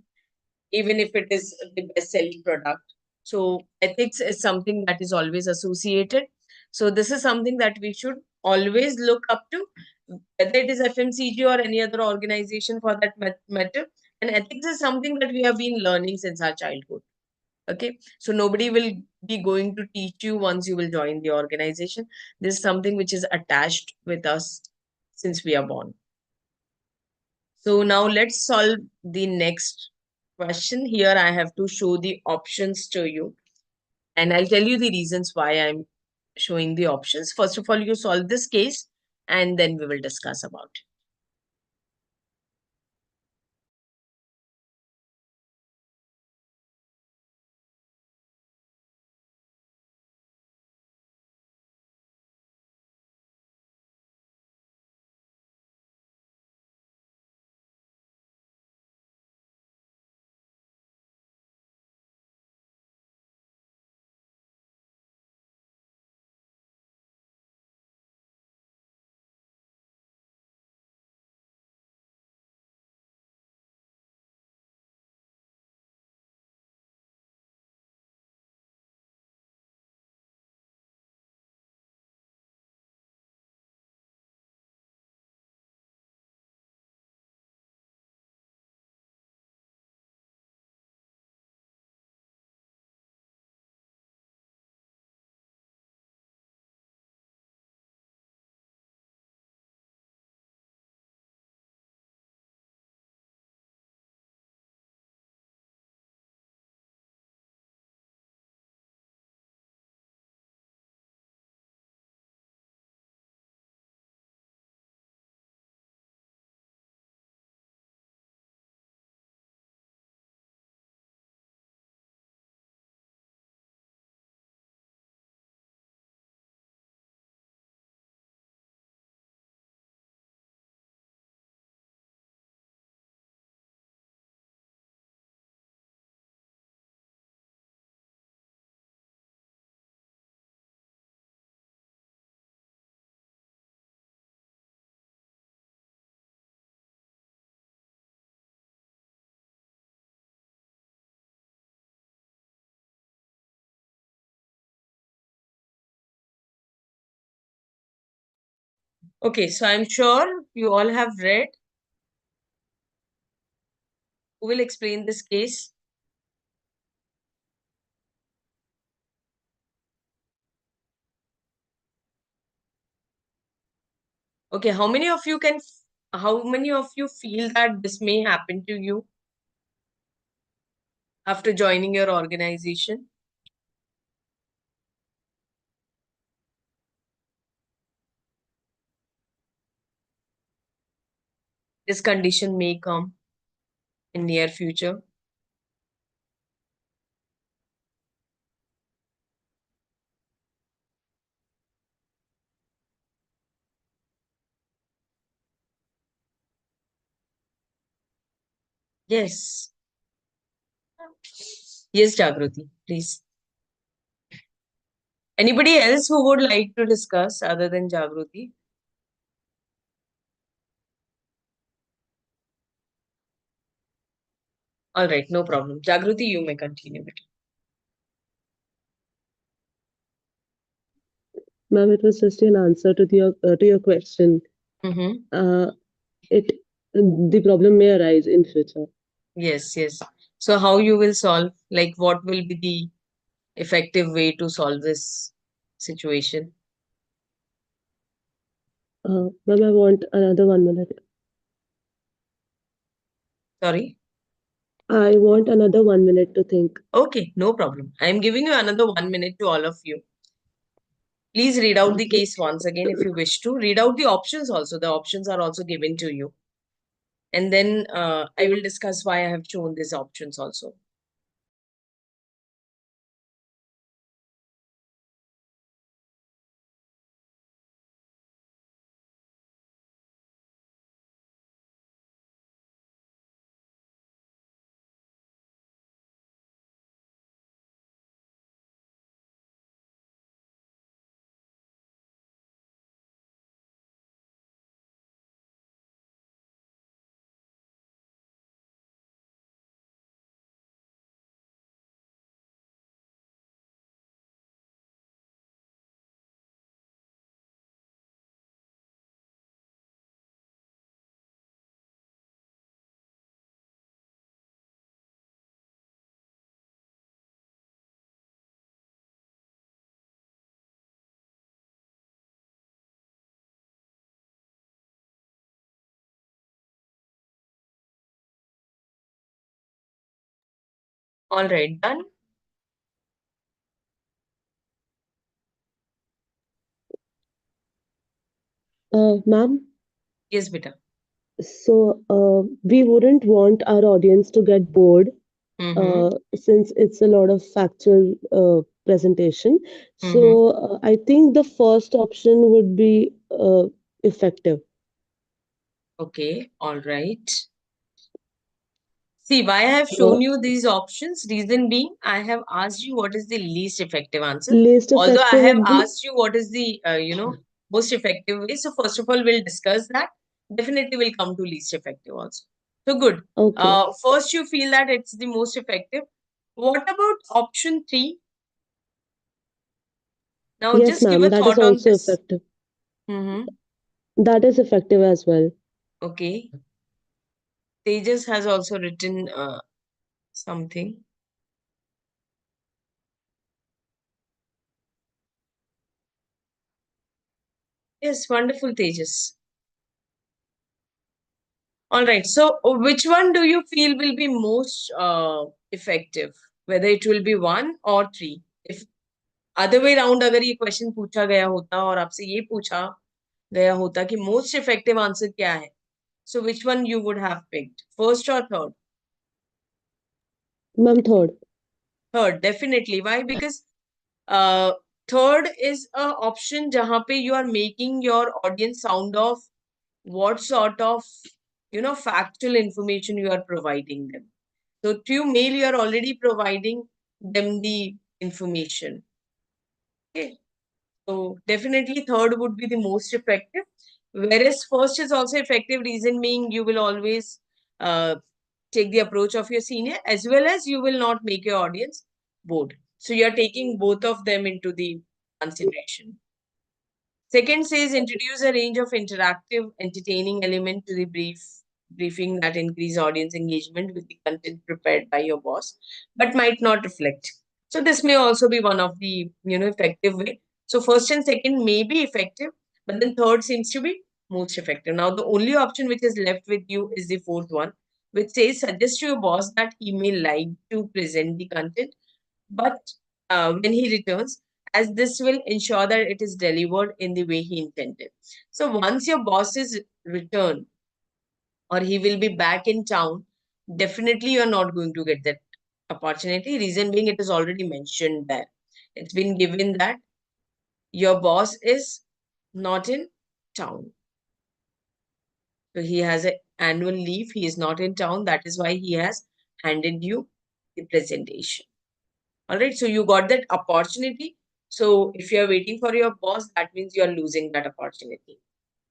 even if it is the best selling product. So ethics is something that is always associated. So this is something that we should always look up to, whether it is FMCG or any other organization for that matter. And ethics is something that we have been learning since our childhood. Okay, so nobody will be going to teach you once you will join the organization. This is something which is attached with us since we are born. So now let's solve the next question. Here I have to show the options to you, and I'll tell you the reasons why I'm showing the options. First of all, you solve this case and then we will discuss about it. Okay, so I'm sure you all have read. Who will explain this case? Okay, how many of you feel that this may happen to you after joining your organization? This condition may come in near future. Yes. Yes, Jagruti, please. Anybody else who would like to discuss other than Jagruti? All right, no problem. Jagruti, you may continue. Ma'am, it was just an answer to your question. Mm-hmm. It the problem may arise in future. Yes, yes. So how you will solve? Like, what will be the effective way to solve this situation? Ma'am, I want another 1 minute. Sorry. I want another 1 minute to think. Okay, no problem. I am giving you another 1 minute to all of you. Please read out the Okay. case once again if you wish to. Read out the options also. The options are also given to you. And then I will discuss why I have shown these options also. All right, done. Ma'am, Yes, beta. so we wouldn't want our audience to get bored Mm-hmm. since it's a lot of factual presentation. Mm-hmm. So I think the first option would be effective. Okay, all right. See, why I have Uh, shown you these options, reason being, I have asked you what is the least effective answer. Least Although I effective have would be asked you what is the, most effective way. So first of all, we'll discuss that. Definitely will come to least effective also. So good. okay. First you feel that it's the most effective. What about option 3? Now Yes, just give a ma'am, that is thought on also this. effective. Mm-hmm. That is effective as well. Okay. Tejas has also written something. Yes, wonderful, Tejas. All right. So, which one do you feel will be most effective? Whether it will be 1 or 3? If other way round, अगर ये question पूछा गया होता और आपसे ये पूछा गया होता कि most effective answer क्या है? So, which one you would have picked? First or third? Ma'am, third. Third, definitely. Why? Because uh, third is a option जहाँ पे you are making your audience sound off what sort of factual information you are providing them. So through mail you are already providing them the information. Okay, so definitely third would be the most effective, whereas first is also effective, reason being you will always uh, take the approach of your senior, as well as you will not make your audience bored. So you are taking both of them into the consideration. Second says introduce a range of interactive, entertaining element to the briefing that increase audience engagement with the content prepared by your boss, but might not reflect. So this may also be one of the effective way. So first and second may be effective, but then third seems to be most effective. Now the only option which is left with you is the fourth one, which says suggest to your boss that he may like to present the content, but when he returns, as this will ensure that it is delivered in the way he intended. So once your boss is returned or he will be back in town, definitely you're not going to get that opportunity. Reason being, it is already mentioned there. It's been given that your boss is not in town. So he has an annual leave. He is not in town. That is why he has handed you the presentation. All right, so you got that opportunity. So if you're waiting for your boss, that means you're losing that opportunity.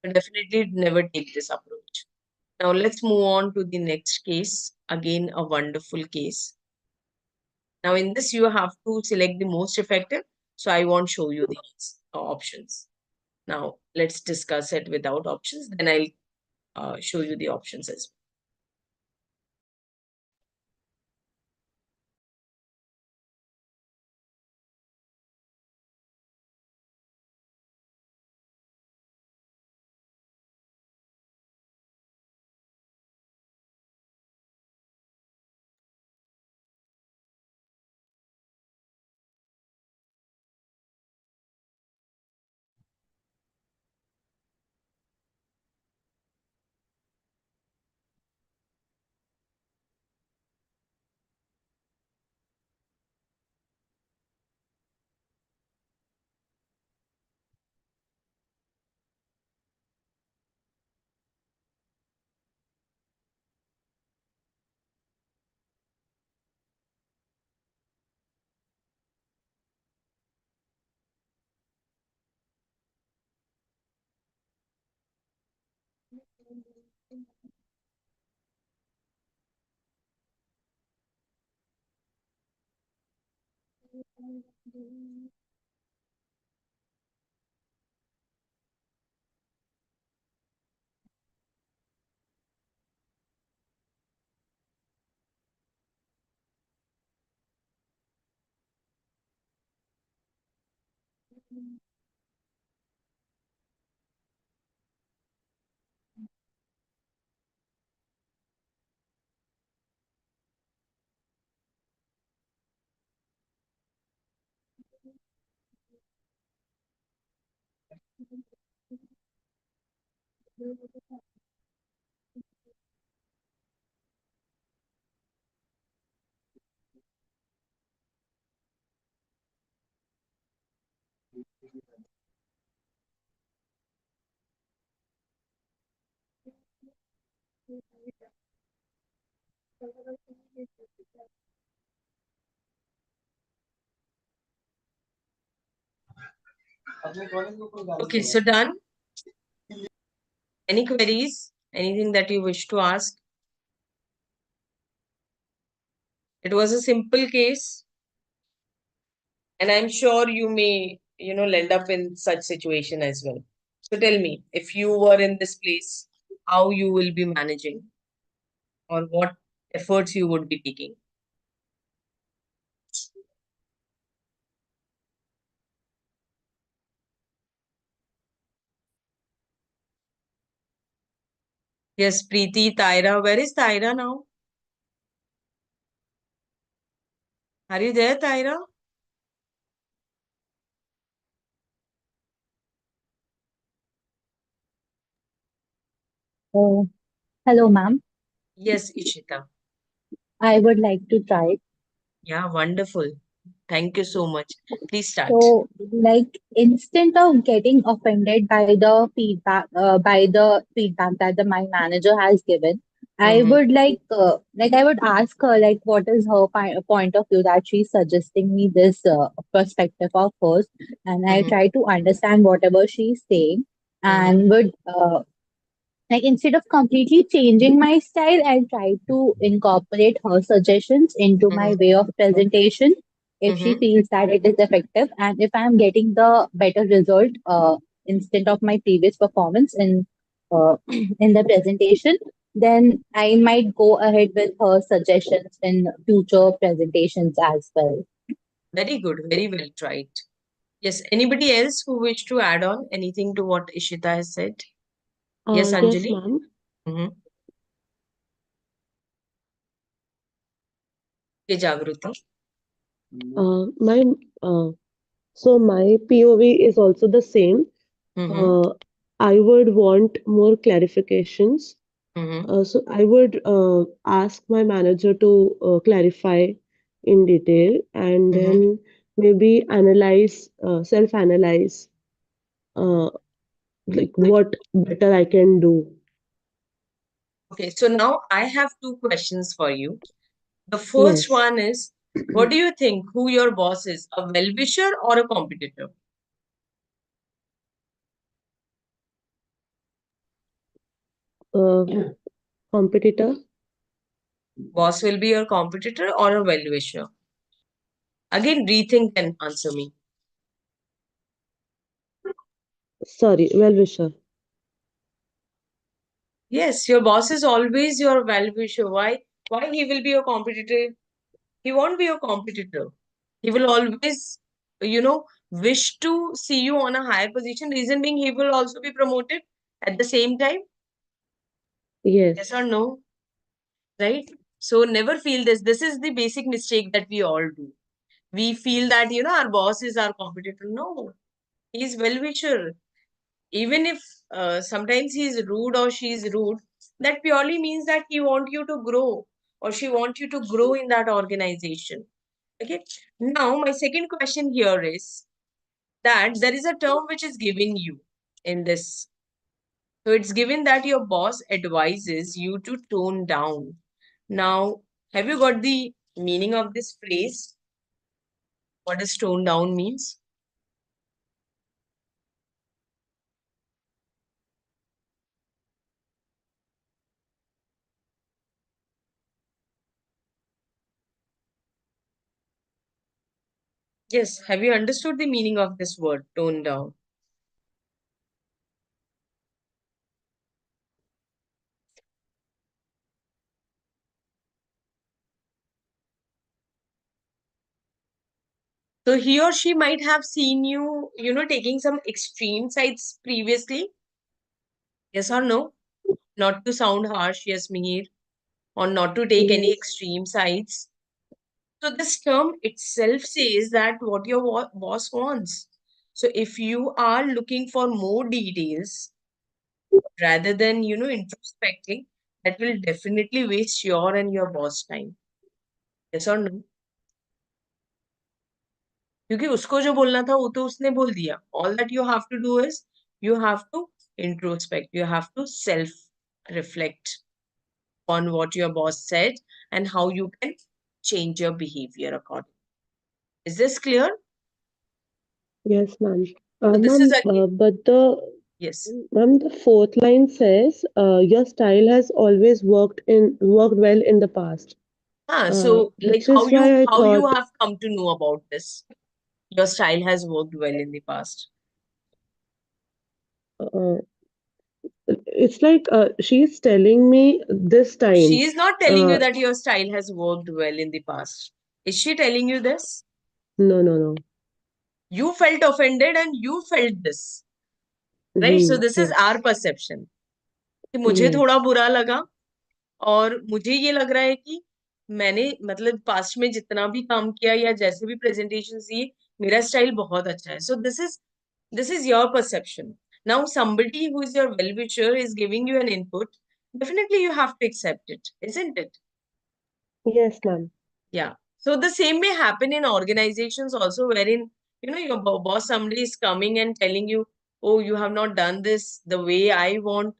So definitely never take this approach. Now let's move on to the next case. Again, a wonderful case. Now in this, you have to select the most effective. So I won't show you these options. Now let's discuss it without options. Then I'll show you the options as well. Okay, so done. Any queries? Anything that you wish to ask? It was a simple case, and I'm sure you may, land up in such situation as well. So tell me, if you were in this place, how you will be managing or what efforts you would be taking. Yes, Preeti, Tyra. Where is Tyra now? Are you there, Tyra? Oh, hello, ma'am. Yes, Ishita. I would like to try. Yeah, wonderful. Thank you so much. Please start. So, like, instead of getting offended by the feedback that my manager has given, I Mm-hmm. would I would ask her, like, what is her point of view that she's suggesting me this perspective of hers, and I Mm-hmm. try to understand whatever she's saying, Mm-hmm. and would like instead of completely changing my style, I try to incorporate her suggestions into my way of presentation if she Mm-hmm. feels that it is effective and if I'm getting the better result instead of my previous performance in in the presentation, then I might go ahead with her suggestions in future presentations as well. Very good. Very well tried. Yes. Anybody else who wish to add on anything to what Ishita has said? Yes, Yes, Anjali? ma'am. Mm-hmm. Okay, Jagruti. My so my POV is also the same. Mm-hmm. I would want more clarifications. Mm-hmm. So I would ask my manager to clarify in detail and Mm-hmm. then maybe analyze, self-analyze, uh, like what better I can do. Okay, so now I have two questions for you. The first Yes. one is, what do you think who your boss is, a well-wisher or a competitor? Uh, Competitor. Boss will be your competitor or a well-wisher? Again, rethink and answer me. Sorry, well-wisher. Yes, your boss is always your well-wisher. Why? Why he will be your competitor? He won't be your competitor. He will always, wish to see you on a higher position. Reason being, he will also be promoted at the same time. Yes Yes. or no? Right? So never feel this. This is the basic mistake that we all do. We feel that, our boss is our competitor. No, he's well-wisher. Even if sometimes he's rude or she's rude, that purely means that he want you to grow or she want you to grow in that organization. Okay. Now, my second question here is that there is a term which is given you in this. So it's given that your boss advises you to tone down. Now, have you got the meaning of this phrase? What does tone down means? Yes, have you understood the meaning of this word, tone down? So he or she might have seen you, taking some extreme sides previously. Yes or no? Not to sound harsh, yes, Mihir, or not to take any Yes. extreme sides. So this term itself says that what your boss wants. So if you are looking for more details rather than, introspecting, that will definitely waste your and your boss time. Yes or no? क्योंकि उसको जो बोलना था वो तो उसने बोल दिया. All that you have to do is you have to introspect. You have to self-reflect on what your boss said and how you can change your behavior accordingly. Is this clear? Yes, ma'am. So this is again, But yes. the fourth line says, your style has always worked well in the past. So like Which is why I how you thought, have come to know about this? Your style has worked well in the past. uh, it's like she's telling me this She time. is not telling you Uh, that your style has worked well in the past. Is she telling you this? no, no, no. You felt offended and you felt this. Right? So this is Yes, our perception. कि मुझे yes, थोड़ा बुरा लगा और मुझे ये लग रहा है कि मैंने मतलब पास्ट में जितना भी काम किया या जैसे भी प्रेजेंटेशन दिए मेरा स्टाइल बहुत अच्छा है. So this is your perception. Now somebody who is your well-wisher is giving you an input. Definitely you have to accept it, isn't it? yes, ma'am. Yeah. So the same may happen in organizations also, wherein, your boss, somebody is coming and telling you, oh, you have not done this the way I want.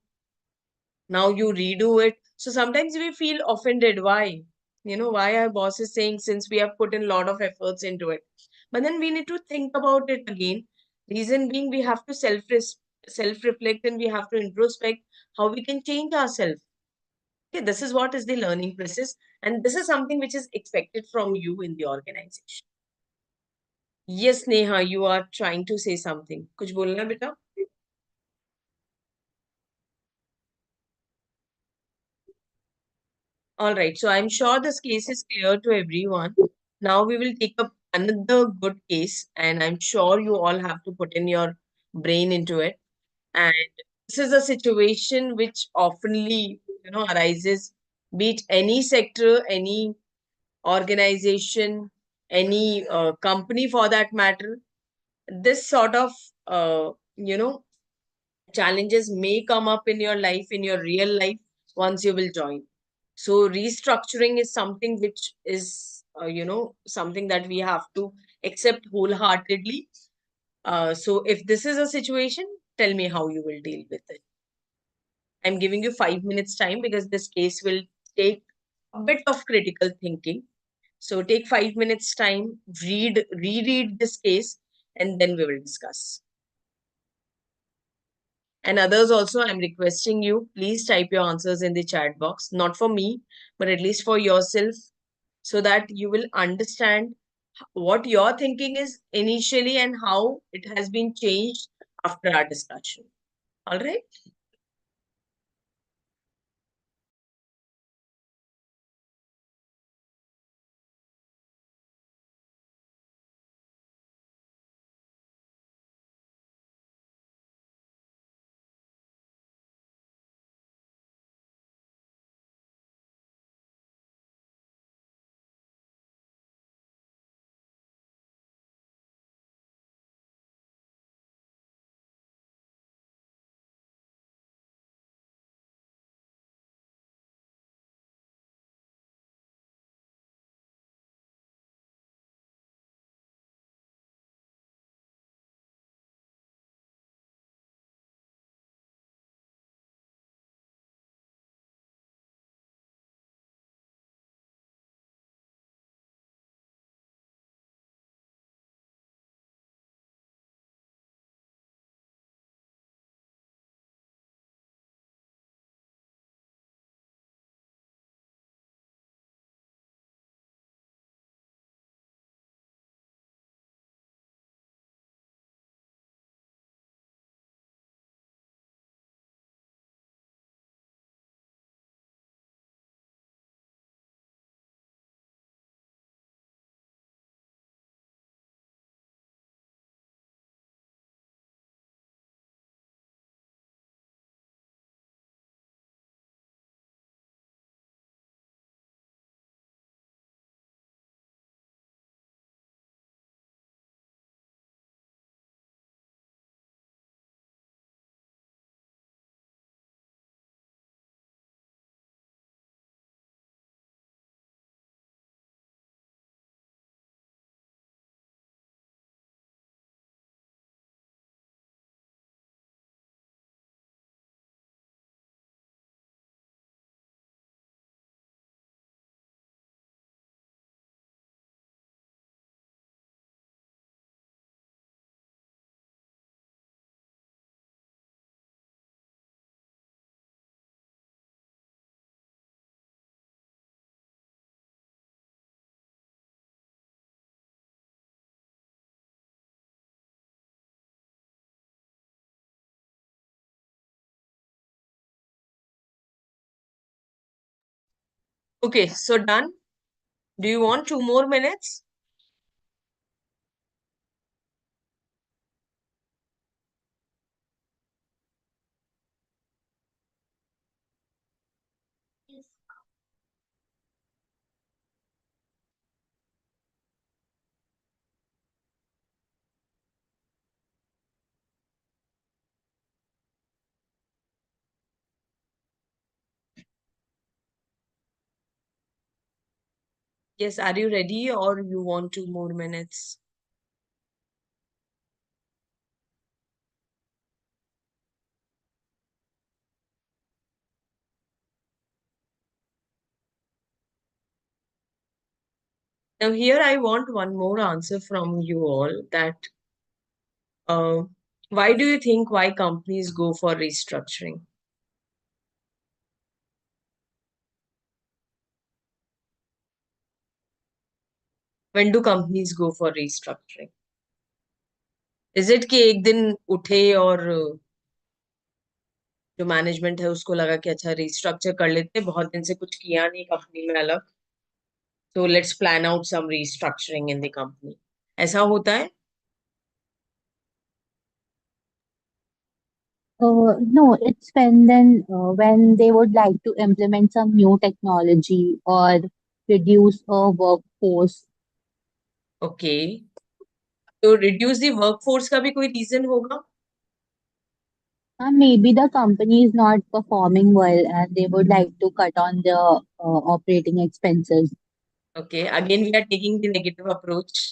Now you redo it. So sometimes we feel offended. Why? Why our boss is saying since we have put in a lot of efforts into it. But then we need to think about it again. Reason being, we have to self-reflect and we have to introspect how we can change ourselves. Okay, this is what is the learning process, and this is something which is expected from you in the organization. Yes, Neha, you are trying to say something. कुछ बोलना है बेटा? All right, so I'm sure this case is clear to everyone. Now we will take up another good case, and I'm sure you all have to put in your brain into it. And this is a situation which oftenly, arises, be it any sector, any organization, any company for that matter. This sort of, uh, you know, challenges may come up in your life, in your real life, once you will join. So restructuring is something which is, something that we have to accept wholeheartedly. So if this is a situation, tell me how you will deal with it. I'm giving you 5 minutes time because this case will take a bit of critical thinking. So take 5 minutes time, reread this case, and then we will discuss. And others also, I'm requesting you, please type your answers in the chat box, not for me, but at least for yourself, so that you will understand what your thinking is initially and how it has been changed after our discussion. All right. Okay, so done. Do you want 2 more minutes? Yes, are you ready or you want 2 more minutes? Now here I want one more answer from you all that uh, why do you think why companies go for restructuring? When do companies go for restructuring? Is it कि एक दिन उठे और जो management है उसको लगा कि अच्छा रिस्ट्रक्चर कर लेते, बहुत दिन से कुछ किया नहीं कंपनी में अलग, तो let's plan out some restructuring in the company. ऐसा होता है? No, it's when they would like to implement some new technology or reduce a workforce. Okay, तो रिड्यूस द वर्कफोर्स का भी कोई रीजन होगा? Maybe the company is not performing well and they would like to cut on their operating expenses. Okay, again we are taking the negative approach.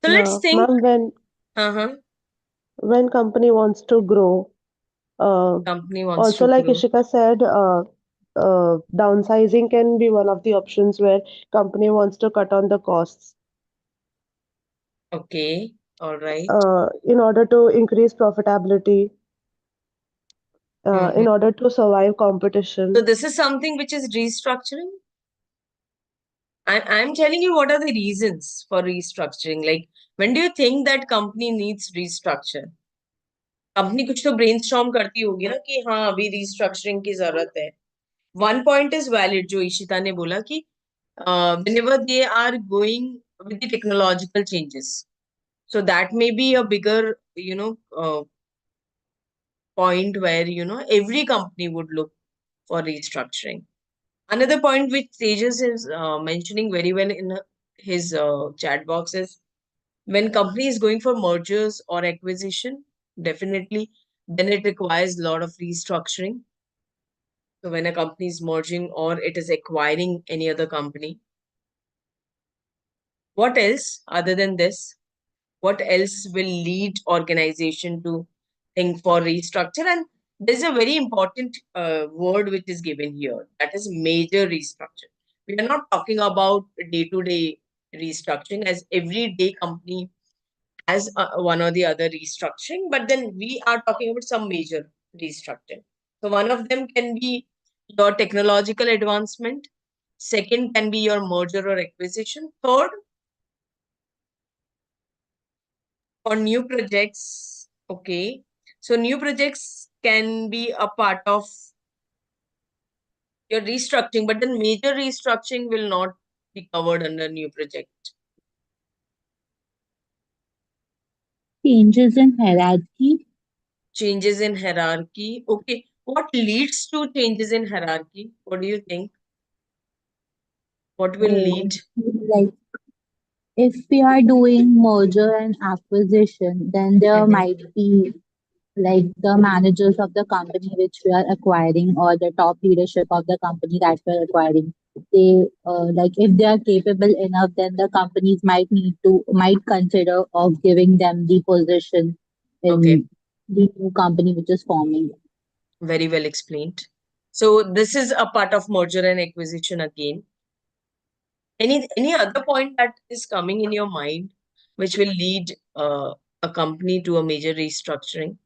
So let's think. Ma'am, Uh-huh. when company wants to grow, Company wants also to like grow. Ishika said, downsizing can be one of the options where company wants to cut on the costs Okay, all right. in order to increase profitability, Mhm. in order to survive competition. So this is something which is restructuring. I'm telling you what are the reasons for restructuring. Like, when do you think that company needs restructure? Company कुछ तो brainstorm करती होगी ना कि हाँ अभी restructuring की जरूरत है। वन पॉइंट इज वैलिड जो इशिता ने बोला कि whenever they are going with the technological changes, so that may be a bigger, you know, point where, you know, every company would look for restructuring. Another point which Tejas is mentioning very well in his chat box is when company is going for mergers or acquisition, definitely then it requires a lot of restructuring. So when a company is merging or it is acquiring any other company, what else other than this? What else will lead organization to think for restructure? And there's a very important word which is given here, that is major restructure. We are not talking about day-to-day restructuring, as every day company has one or the other restructuring, but then we are talking about some major restructuring. So one of them can be your technological advancement. Second can be your merger or acquisition. Third, for new projects, okay. So new projects can be a part of your restructuring, but then major restructuring will not be covered under new project. Changes in hierarchy. Changes in hierarchy. Okay. What leads to changes in hierarchy? What do you think? What will lead? Like if we are doing merger and acquisition, then there Mhm. might be like the managers of the company which we are acquiring or the top leadership of the company that we're acquiring. They like if they are capable enough, then the companies might consider of giving them the position Okay. in the new company which is forming. Very well explained. So this is a part of merger and acquisition again. Any other point that is coming in your mind which will lead a company to a major restructuring?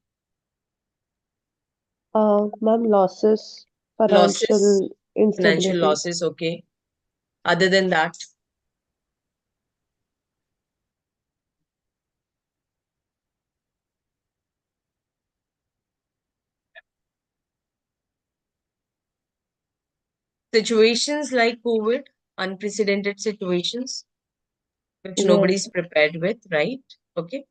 Ma'am, losses, Losses, financial financial instability. losses, okay. Other than that, situations like COVID, unprecedented situations, which nobody's Yes. prepared with, right? Okay.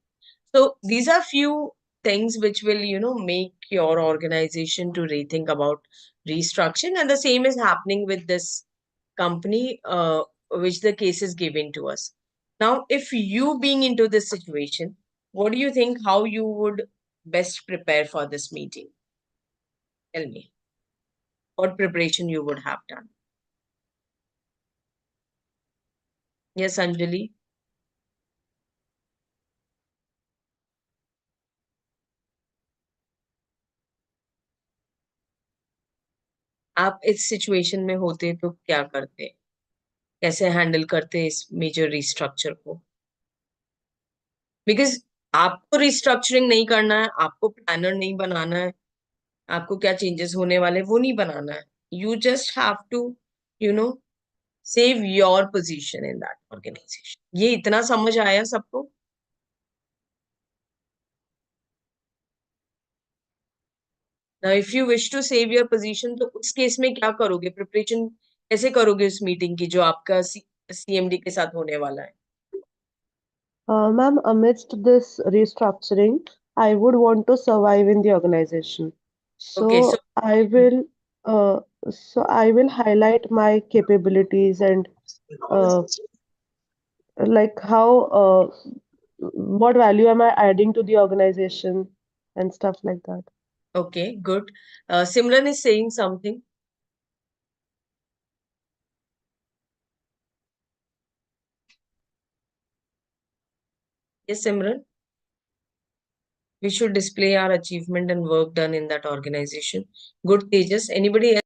So these are few things which will, you know, make your organization to rethink about restructuring. And the same is happening with this company, which the case is given to us. Now, if you being into this situation, what do you think how you would best prepare for this meeting? Tell me what preparation you would have done. Yes, Anjali. आप इस situation में होते तो क्या करते, कैसे handle करते इस मेजर रिस्ट्रक्चर को? बिकॉज आपको रिस्ट्रक्चरिंग नहीं करना है, आपको प्लानर नहीं बनाना है, आपको क्या चेंजेस होने वाले वो नहीं बनाना है। You just have to, you know, save your position in that organisation. ये इतना समझ आया सबको? Now, if you wish to save your position, तो उस केस में क्या करोगे? प्रिपरेशन कैसे करोगे उस मीटिंग की जो आपका सीएमडी के साथ होने वाला है? Ma'am, amidst this restructuring, I would want to survive in the organization. Okay, so Uh, so I will highlight my capabilities and uh, like how what value am I adding to the organization and stuff like that. okay, good. Simran is saying something. Yes, Simran. We should display our achievement and work done in that organization. Good, Tejas. Anybody else?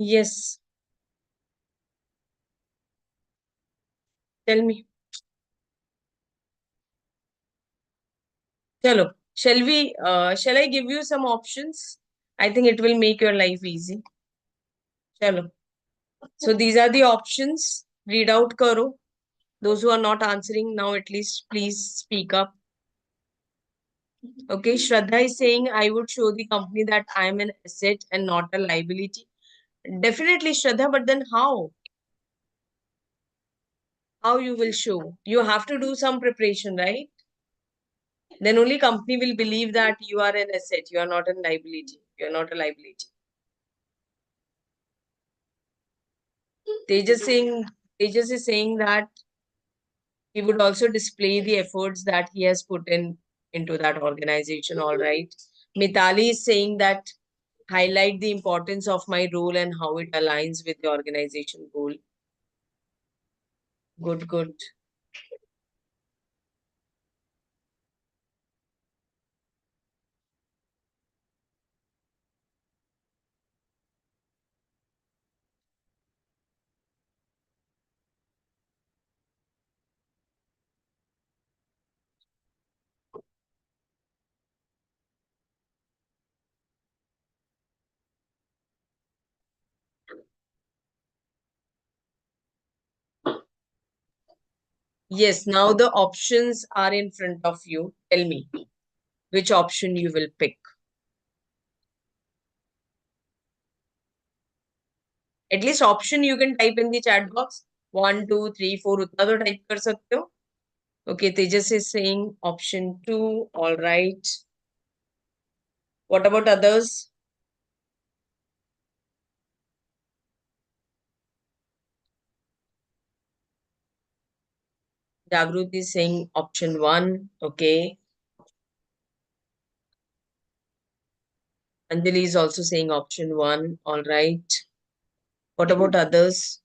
Yes. Tell me. Chalo. Shall I give you some options? I think it will make your life easy. Chalo. So these are the options. Read out karo. Those who are not answering now, at least please speak up. Okay, Shraddha is saying, I would show the company that I am an asset and not a liability. Definitely, Shraddha, but then how? How you will show? You have to do some preparation, right? Then only company will believe that you are an asset, you are not a liability. You are not a liability. Tejas is saying that he would also display the efforts that he has put in into that organization. All right. Mitali is saying that highlight the importance of my role and how it aligns with the organization goal. Good, good. Yes, now the options are in front of you. Tell me which option you will pick. At least option you can type in the chat box. 1, 2, 3, 4 उतना तो type कर सकते हो. Okay, Tejas is saying option 2. All right. What about others? Jagruti is saying option 1. Okay. Anjali is also saying option 1. All right. What about others?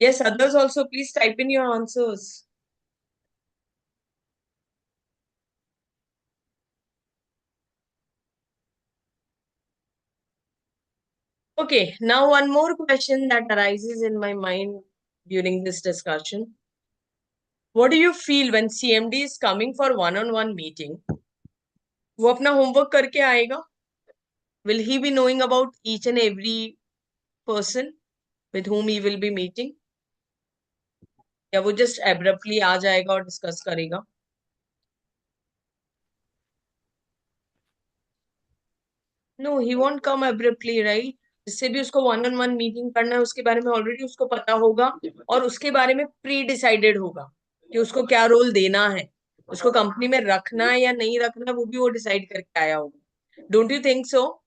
Yes, others also, please type in your answers. Okay, now one more question that arises in my mind during this discussion. What do you feel when CMD is coming for one-on-one meeting? वो अपना homework करके आएगा? Will he be knowing about each and every person with whom he will be meeting? या वो just abruptly आ जाएगा और discuss करेगा? No, he won't come abruptly, right? जिससे भी उसको वन ऑन वन मीटिंग करना है उसके बारे में ऑलरेडी उसको पता होगा और उसके बारे में प्री डिसाइडेड होगा कि उसको क्या रोल देना है, उसको कंपनी में रखना है या नहीं रखना, वो भी वो डिसाइड करके आया होगा. Don't you think so?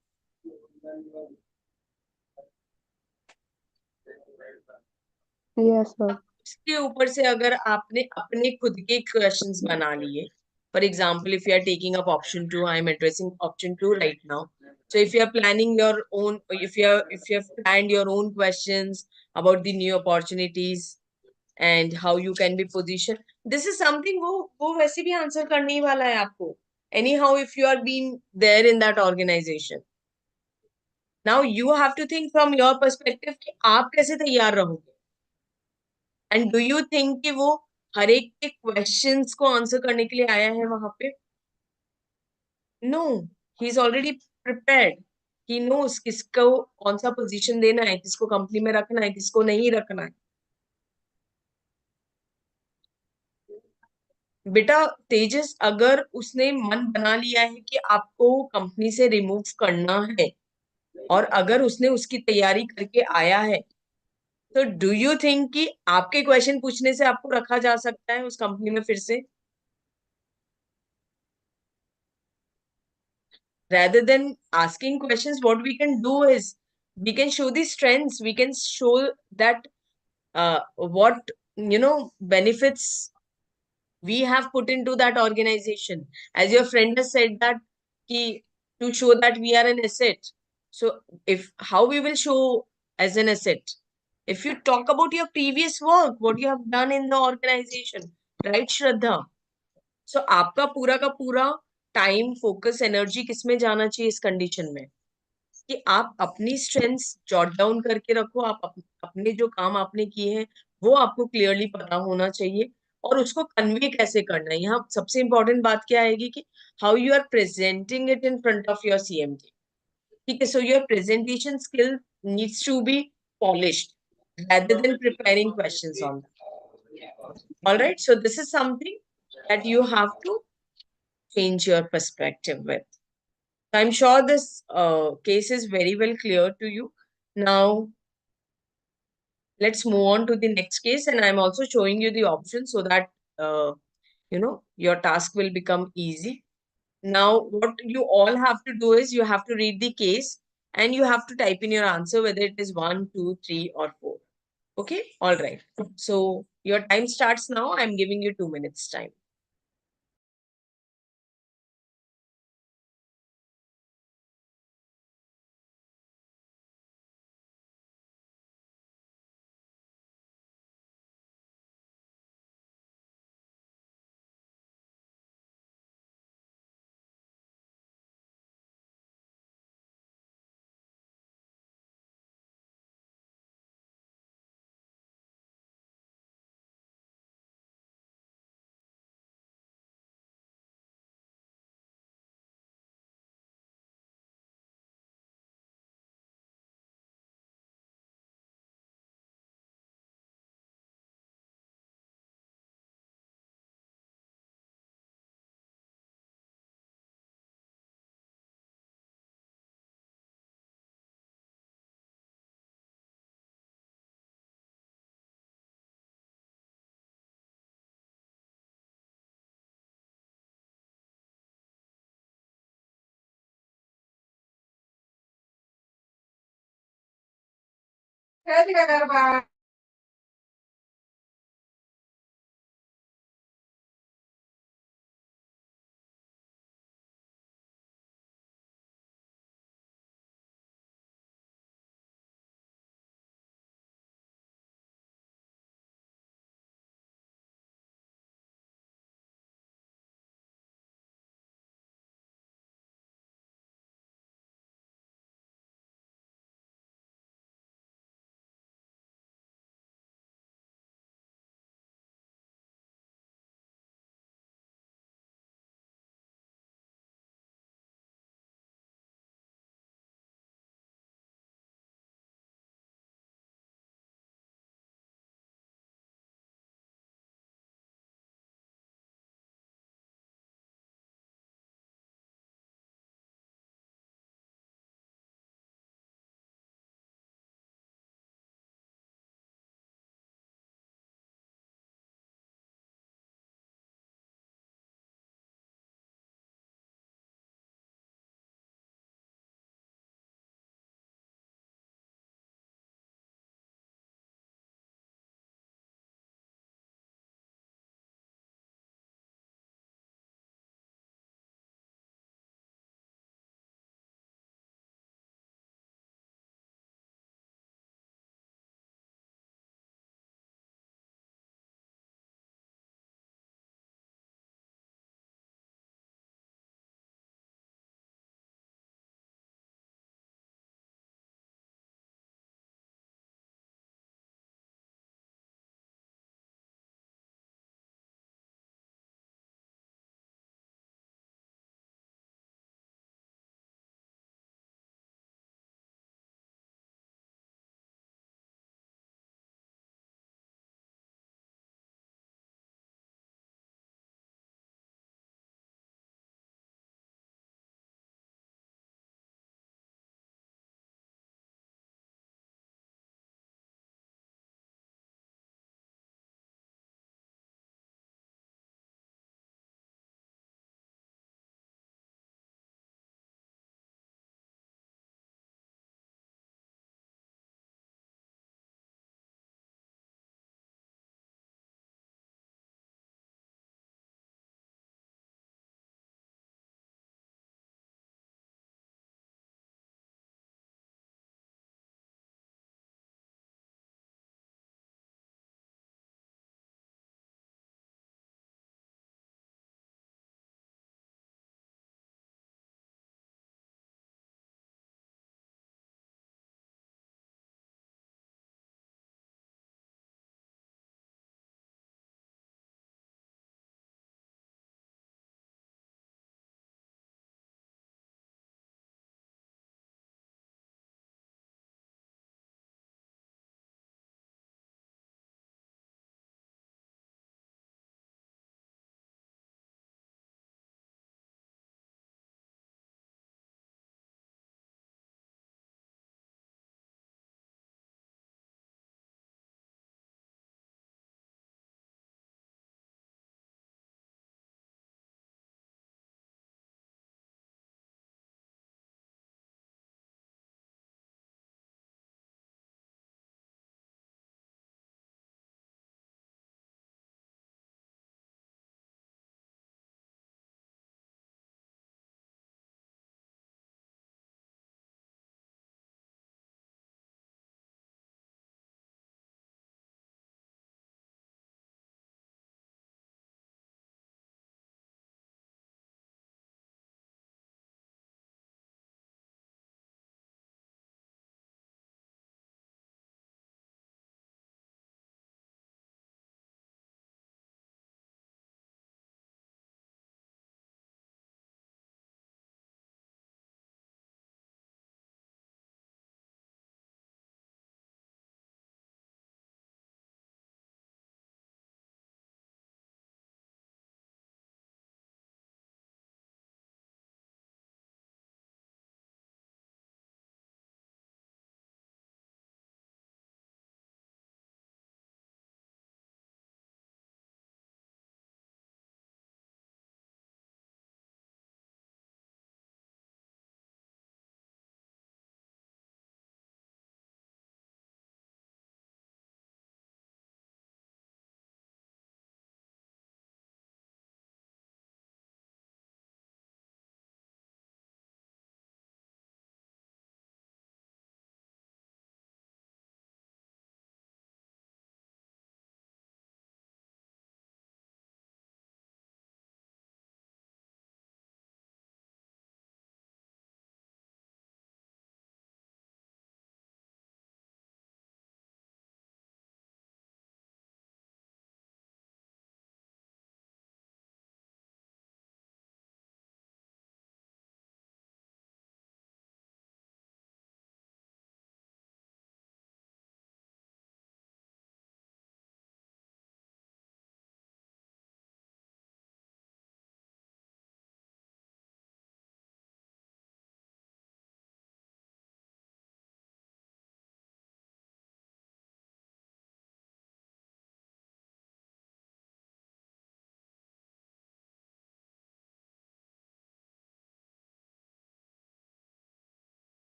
Yes, ma'am. इसके ऊपर से अगर आपने अपने खुद के क्वेश्चंस बना लिए For example, if you are taking up option 2, I'm addressing option 2 right now. So if you are planning your own, if you have planned your own questions about the new opportunities and how you can be positioned, this is something वो वैसे भी answer करने ही वाला है आपको. Anyhow, if you are being there in that organization. Now you have to think from your perspective कि आप कैसे तैयार रहोगे. And do you think कि वो हर एक के questions को answer करने के लिए आया है वहां पे? No, he is already prepared. He knows किसको कौन सा position देना है, किसको कंपनी में रखना है, किसको नहीं रखना है. बेटा तेजस, अगर उसने मन बना लिया है कि आपको कंपनी से रिमूव करना है और अगर उसने उसकी तैयारी करके आया है, तो डू यू थिंक कि आपके क्वेश्चन पूछने से आपको रखा जा सकता है उस कंपनी में फिर से? Rather than asking questions, what we can do is we can show the strengths, we can show that what benefits we have put into that organization. As your friend has said that to show that we are an asset. So if how we will show as an asset? If you talk about your previous work, what you have done in the organization, right, Shraddha? So आपका पूरा का पूरा time focus energy किसमें जाना चाहिए इस condition में कि आप अपनी स्ट्रेंथ्स जॉट डाउन करके रखो. आप अपने जो काम आपने किए हैं वो आपको क्लियरली पता होना चाहिए और उसको कन्वे कैसे करना है. यहाँ सबसे इंपॉर्टेंट बात क्या आएगी कि how you are presenting it in front of your CMD. ठीक है. So your presentation skill needs to be polished rather than preparing questions on that. All right. So this is something that you have to change your perspective with. I'm sure this case is very well clear to you. Now, let's move on to the next case, and I'm also showing you the options so that your task will become easy. Now, what you all have to do is you have to read the case and you have to type in your answer whether it is 1, 2, 3, or 4. Okay, all right. So your time starts now. I'm giving you 2 minutes time.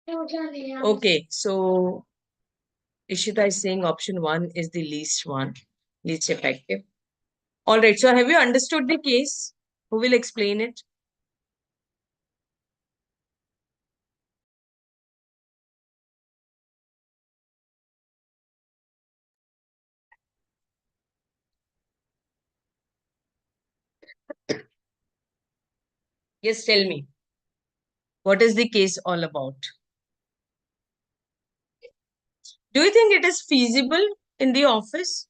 Okay, so Ishita is saying option 1 is the least one, least effective. All right, so have you understood the case? Who will explain it? Yes, tell me. What is the case all about? Do you think it is feasible in the office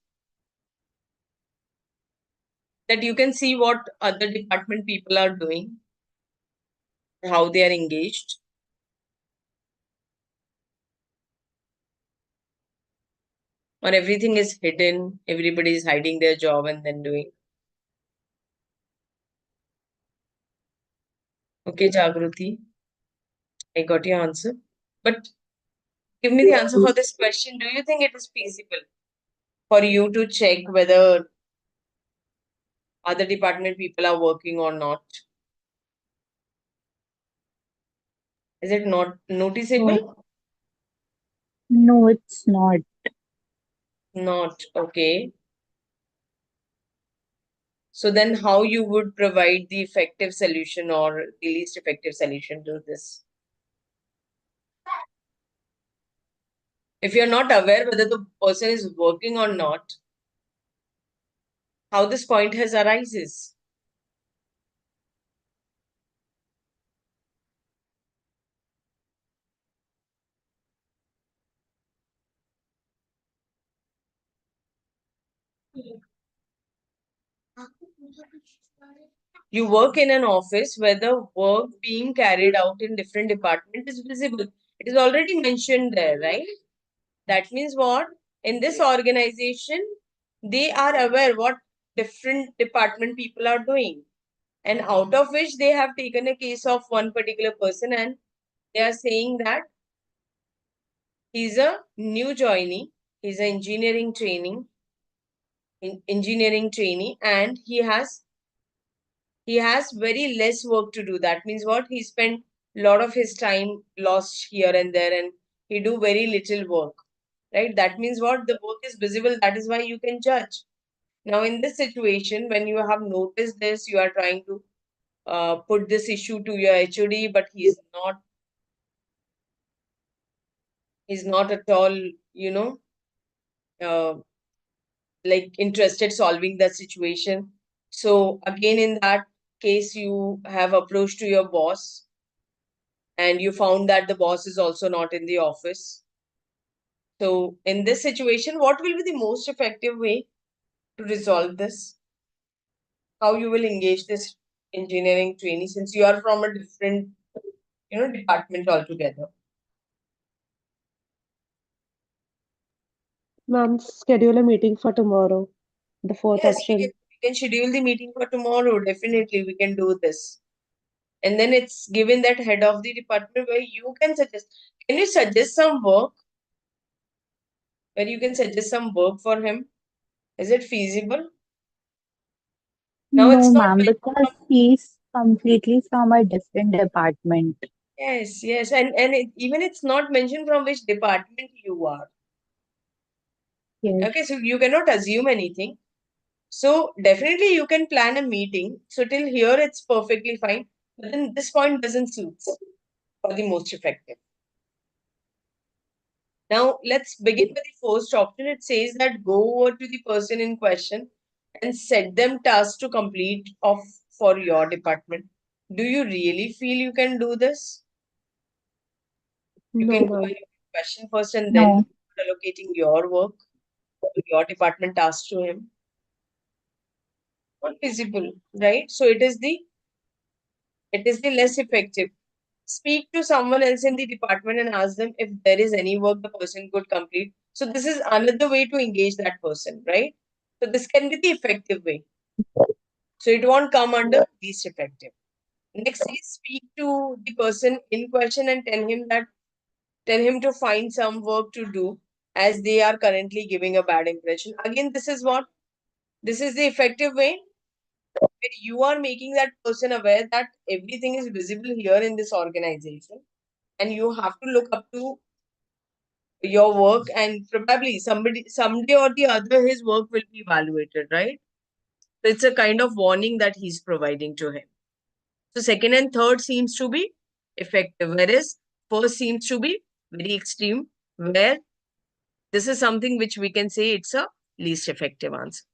that you can see what other department people are doing, how they are engaged? Or everything is hidden, everybody is hiding their job and then doing? Okay, Jagruti, I got your answer. But give me the answer for this question. Do you think it is feasible for you to check whether other department people are working or not? Is it not noticeable? No, it's not. Not. Okay. So then how you would provide the effective solution or the least effective solution to this? If you're not aware whether the person is working or not, how this point has arises? You work in an office where the work being carried out in different departments is visible. It is already mentioned there, right? That means what? In this organization, they are aware what different department people are doing. And out of which they have taken a case of one particular person and they are saying that he's a new joinee, he's an engineering trainee, and he has very less work to do. That means what? He spent a lot of his time lost here and there and he do very little work. Right? That means what? The work is visible. That is why you can judge. Now, in this situation, when you have noticed this, you are trying to put this issue to your HOD, but he's not at all, uh, like interested solving the situation. So again, in that case, you have approached to your boss and you found that the boss is also not in the office. So in this situation, what will be the most effective way to resolve this? How you will engage this engineering trainee since you are from a different, department altogether? Ma'am, schedule a meeting for tomorrow. The fourth Yes, option. we can schedule the meeting for tomorrow. Definitely, we can do this. And then it's given that head of the department where you can suggest. Can you suggest some work? Where you can suggest some work for him? Is it feasible? Now No, it's not ma'am, because he's completely from a different department. yes, and even it's not mentioned from which department you are. Yes. Okay, so you cannot assume anything. So definitely you can plan a meeting. So till here it's perfectly fine. But then this point doesn't suit for the most effective. Now let's begin with the first option. It says that go over to the person in question and set them tasks to complete of for your department. Do you really feel you can do this? You No, can go ma'am. ahead with question first and No. then allocating your work, your department tasks to him. Not feasible, right? So it is the less effective. Speak to someone else in the department and ask them if there is any work the person could complete. So this is another way to engage that person, right? So this can be the effective way. So it won't come under least effective. Next is speak to the person in question and tell him to find some work to do as they are currently giving a bad impression. Again, this is what? This is the effective way where you are making that person aware that everything is visible here in this organization and you have to look up to your work, and probably someday or the other his work will be evaluated, right? So it's a kind of warning that he's providing to him. So second and third seems to be effective, whereas first seems to be very extreme, where this is something which we can say it's a least effective answer.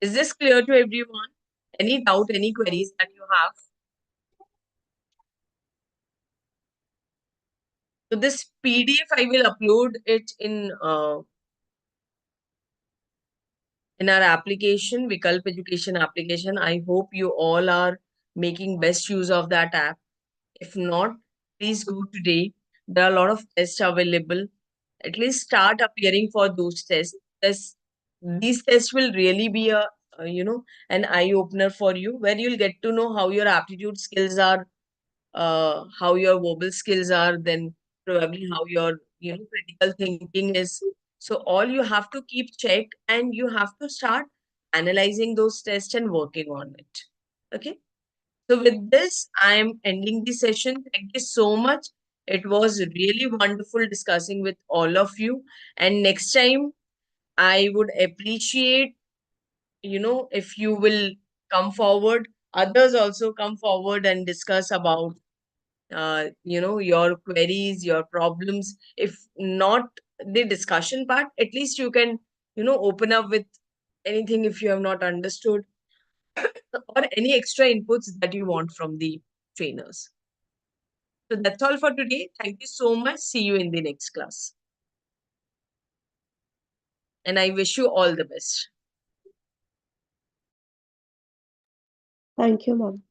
Is this clear to everyone? Any doubt, any queries that you have? So this PDF, I will upload it in our application, Vikalp Education application. I hope you all are making best use of that app. If not, please go today. There are a lot of tests available. At least start appearing for those tests. These tests will really be an eye opener for you, where you'll get to know how your aptitude skills are, how your verbal skills are, then probably how your critical thinking is. So all you have to keep check, and you have to start analyzing those tests and working on it. Okay. So with this, I am ending the session. Thank you so much. It was really wonderful discussing with all of you. And next time, I would appreciate, if you will come forward, others also come forward and discuss about, your queries, your problems. If not the discussion part, at least you can, open up with anything if you have not understood, or any extra inputs that you want from the trainers. So that's all for today. Thank you so much. See you in the next class. And I wish you all the best. Thank you, ma'am.